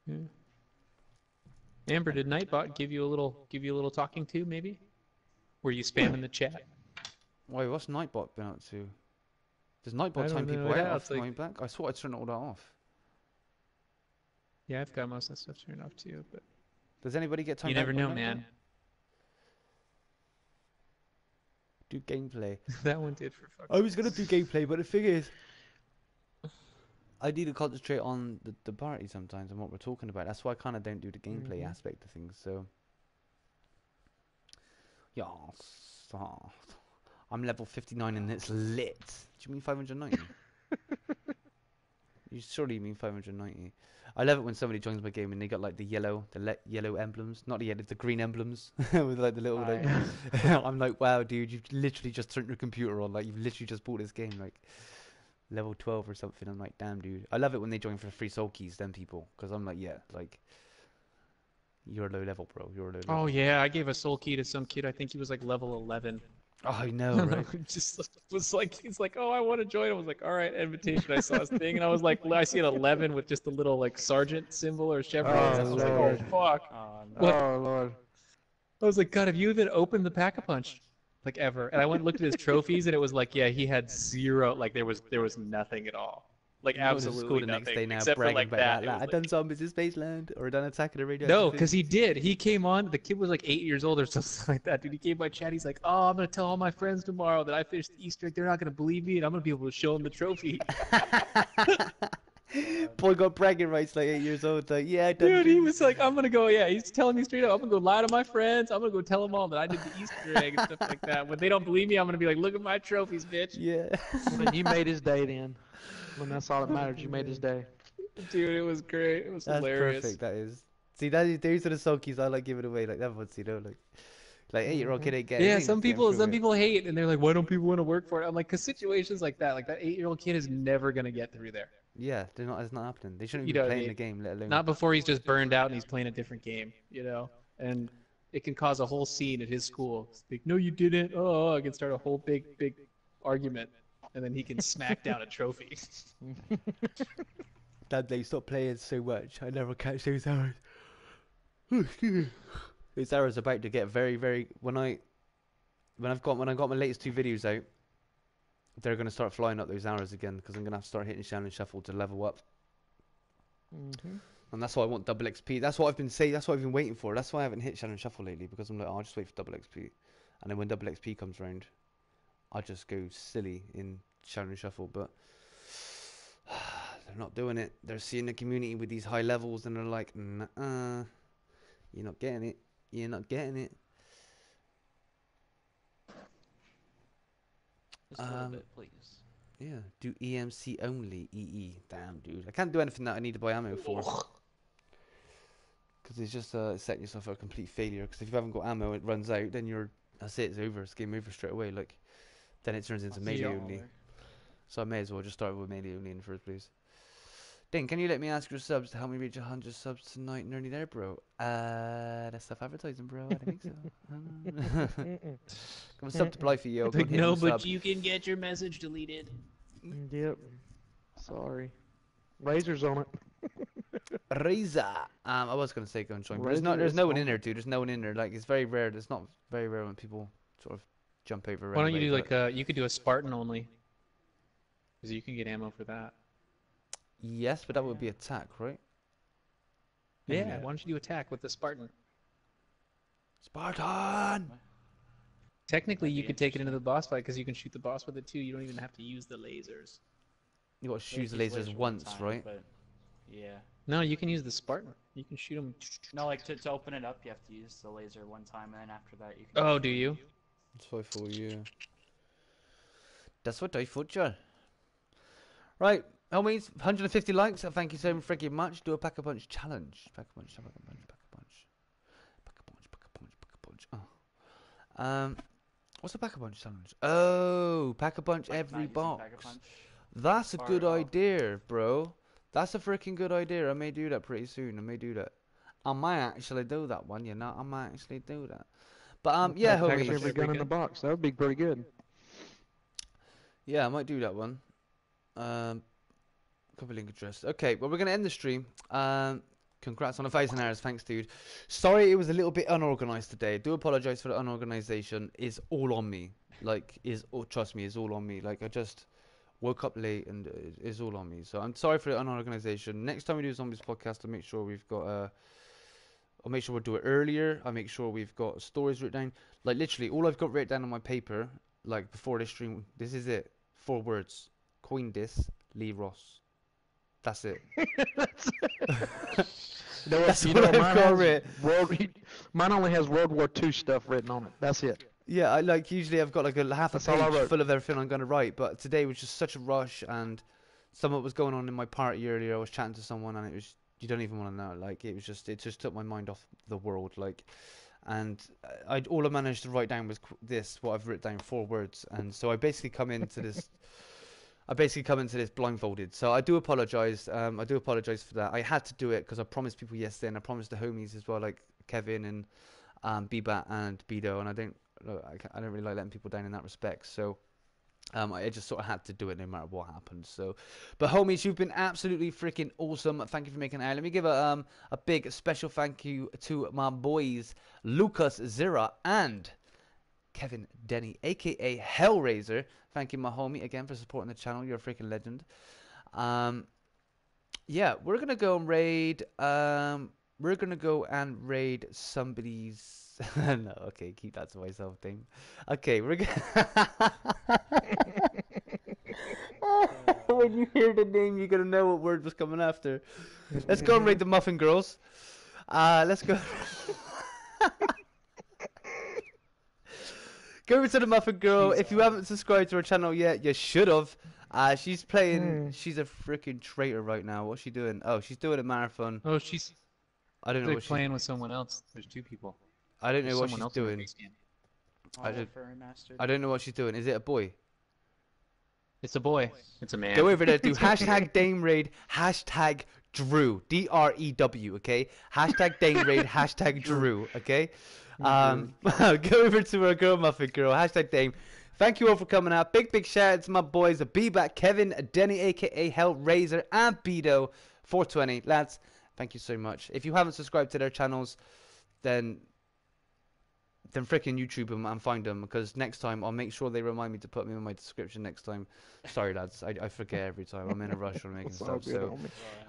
Yeah. Amber, did Nightbot give you a little talking to, maybe? Were you spamming the chat? Wait, what's Nightbot been up to? Does Nightbot I time don't people know. out Yeah, off it's like- my back? I thought I turned all that off. Yeah, I've got most of that stuff turned off too, but Does anybody get timed you out never by know, Nightbot? man. Do gameplay. That one did for fuck's I was gonna do gameplay, but the thing is, I need to concentrate on the party sometimes and what we're talking about. That's why I kind of don't do the gameplay aspect of things. So, yeah, I'm level 59 and it's lit. Do you mean 590? You surely mean 590. I love it when somebody joins my game and they got like the yellow emblems, not the yellow, the green emblems with like the little. Like, I'm like, wow, dude, you've literally just turned your computer on. Like, you've literally just bought this game, like level 12 or something. I'm like, damn, dude. I love it when they join for free soul keys, them people, because I'm like, yeah, like, You're low level, bro. You're low level. Oh yeah, I gave a soul key to some kid. I think he was like level 11. Oh, I know, right? Just was like, he's like, oh, I want to join. I was like, all right, invitation. I saw his thing, and I was like, I see an 11 with just a little like sergeant symbol or chevron. I was like, oh fuck. Oh, What? Oh Lord. I was like, God, have you even opened the Pack-a-Punch? Like ever? And I went and looked at his trophies, and it was like, yeah, he had zero. Like there was nothing at all. Like absolutely the nothing. next day now, except for bragging like about that. that. I done zombies in Spaceland, or done Attack of the Radio. No, because he did. He came on. The kid was like 8 years old or something like that. Dude, he came by chat. He's like, "Oh, I'm gonna tell all my friends tomorrow that I finished the Easter egg. They're not gonna believe me, and I'm gonna be able to show them the trophy." Boy got bragging rights like 8 years old. Like, yeah, I done. Dude, he was like, "I'm gonna go." Yeah, he's telling me straight up, "I'm gonna go lie to my friends. I'm gonna go tell them all that I did the Easter egg and stuff like that." When they don't believe me, I'm gonna be like, "Look at my trophies, bitch." Yeah. When you made his day, then. When that's all that matters, you made his day. Dude, it was great. It was That's hilarious. perfect. That is. See, those are the sulkies I like giving away. Like that ones, you know, like 8-year-old kid ain't getting. Yeah, ain't some getting people through it. hate, and they're like, "Why don't people want to work for it?" I'm like, "Cause situations like that 8-year-old kid is never gonna get through there. Yeah, they're not. It's not happening. They shouldn't You be know what I playing mean? the game, let alone. Not before he's just burned out and he's playing a different game, you know? And it can cause a whole scene at his school. It's like, no, you didn't. Oh, I can start a whole big argument, and then he can smack down a trophy. Dad, they stop playing so much. I never catch those arrows. Those arrows are about to get very, very. When I got my latest 2 videos out, they're gonna start flying up those arrows again because I'm gonna have to start hitting Shannon Shuffle to level up. And that's why I want double XP. That's what I've been saying. That's what I've been waiting for. That's why I haven't hit Shannon Shuffle lately because I'm like, oh, I'll just wait for double XP, and then when double XP comes round, I just go silly in Shannon Shuffle. But they're not doing it. They're seeing the community with these high levels, and they're like, nah, you're not getting it. You're not getting it. Just a little bit, please. Yeah, do EMC only. EE. Damn, dude. I can't do anything that I need to buy ammo for. Because it's just setting yourself up a complete failure. Because if you haven't got ammo, it runs out, then that's it. It's over. It's game over straight away. Like, then it turns into melee only. So I may as well just start with melee only in the first place. Ding, can you let me ask your subs to help me reach 100 subs tonight? Nearly there, bro. That's stuff advertising, bro. I don't think so. Come on, sub to Blythe, yo. Like, no, but you can get your message deleted. Yep. Sorry. Razor's on it. Razor. I was gonna say go and join, but there's no one in there, dude. There's no one in there. Like, it's very rare. It's not very rare when people sort of jump over. Why don't you do like you could do a Spartan only? Because you can get ammo for that. Yes, but that would be attack, right? Yeah. Why don't you do attack with the Spartan? Spartan. Technically, you could take it into the boss fight because you can shoot the boss with it too. You don't even have to use the lasers. You got to shoot the lasers once, right? But, yeah. No, you can use the Spartan. You can shoot them. No, like to open it up, you have to use the laser one time, and then after that, you can. Oh, do you? That's what I thought, yeah. That's what I thought, Joel. Right, homies, 150 likes. Thank you so freaking much. Do a Pack-a-Punch challenge. Pack-a-Punch, Pack-a-Punch, Pack-a-Punch. Pack-a-Punch, Pack-a-Punch, Pack-a-Punch. Oh. What's a Pack-a-Punch challenge? Oh, Pack-a-Punch like every box. Pack-a-Punch. That's a good idea, bro. That's a freaking good idea. I may do that pretty soon. I may do that. I might actually do that one, you know. I might actually do that. But yeah, Pack homies. every gun in the box. That would be pretty good. Yeah, I might do that one. Copy link address. Okay, well, we're gonna end the stream. Congrats on 1,000 hours. Thanks, dude. Sorry, it was a little bit unorganized today. Do apologize for the unorganization. It's all on me. Like, trust me, it's all on me. Like, I just woke up late and it's all on me. So I'm sorry for the unorganization. Next time we do a zombies podcast, I'll make sure we've got I'll make sure we'll do it earlier. I'll make sure we've got stories written down. Like, literally, all I've got written down on my paper, like, before this stream, this is it. 4 words. Coin this, Lee Ross. That's it. That's mine only has World War II stuff written on it. That's it. Yeah, I like usually I've got like a half a That's all I page wrote. full of everything I'm gonna write, but today was just such a rush and something was going on in my party earlier. I was chatting to someone and it was, you don't even want to know, like it just took my mind off the world, like, and all I managed to write down was what I've written down, 4 words, and so I basically come into this. I basically come into this blindfolded, so I do apologize. I do apologize for that. I had to do it because I promised people yesterday, and I promised the homies as well, like Kevin and Bbat and Bido, and I don't really like letting people down in that respect. So I just sort of had to do it no matter what happened. So, but homies, you've been absolutely freaking awesome. Thank you for making it out. Let me give a big special thank you to my boys Lucas Zira and Kevin Denny, aka Hellraiser. Thank you, my homie, again for supporting the channel. You're a freaking legend. Yeah, we're gonna go and raid. We're gonna go and raid somebody's. No, okay, keep that to myself, Dame. Okay, we're gonna. When you hear the name, you're gonna know what word was coming after. Let's go and raid the Muffin Girls. Let's go. Go over to the Muffin Girl. If you haven't subscribed to her channel yet, you should have. She's playing. She's a freaking traitor right now. What's she doing? Oh, she's doing a marathon. Oh, she's. I don't know what she's playing with someone else. There's 2 people. I don't know what she's doing. I don't know what she's doing. Is it a boy? It's a boy. It's a man. Go over there. Do hashtag DameRaid. Hashtag Drew. DREW. Okay. Hashtag DameRaid. Hashtag Drew. Okay. Go over to our girl Muffin Girl. Hashtag Dame. Thank you all for coming out. Big shout out to my boys, Bbat, Kevin, Denny, aka Hellraiser, and Bido 420. Lads, thank you so much. If you haven't subscribed to their channels, then freaking YouTube them and find them, because next time I'll make sure they remind me to put them in my description next time. Sorry lads, I forget every time. I'm in a rush on making stuff, so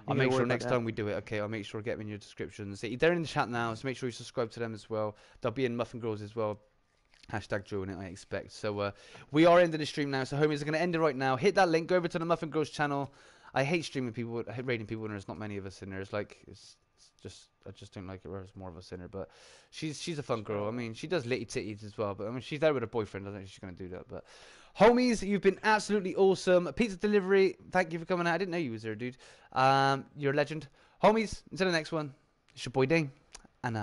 I'll make sure next time we do it. Okay, I'll make sure to get them in your descriptions. They're in the chat now, so make sure you subscribe to them as well. They'll be in Muffin Girls as well. Hashtag Joe in it, I expect. So we are ending the stream now, so homies are going to end it right now. Hit that link, go over to the Muffin Girls channel. I hate streaming people, I hate raiding people when there's not many of us in there. It's like, I just don't like it where there's more of us in her. But she's a fun girl. I mean, she does litty titties as well, but I mean, she's there with her boyfriend. I don't think she's going to do that. But homies, you've been absolutely awesome. Pizza delivery, thank you for coming out. I didn't know you was there, dude. You're a legend. Homies, until the next one, it's your boy Ding, and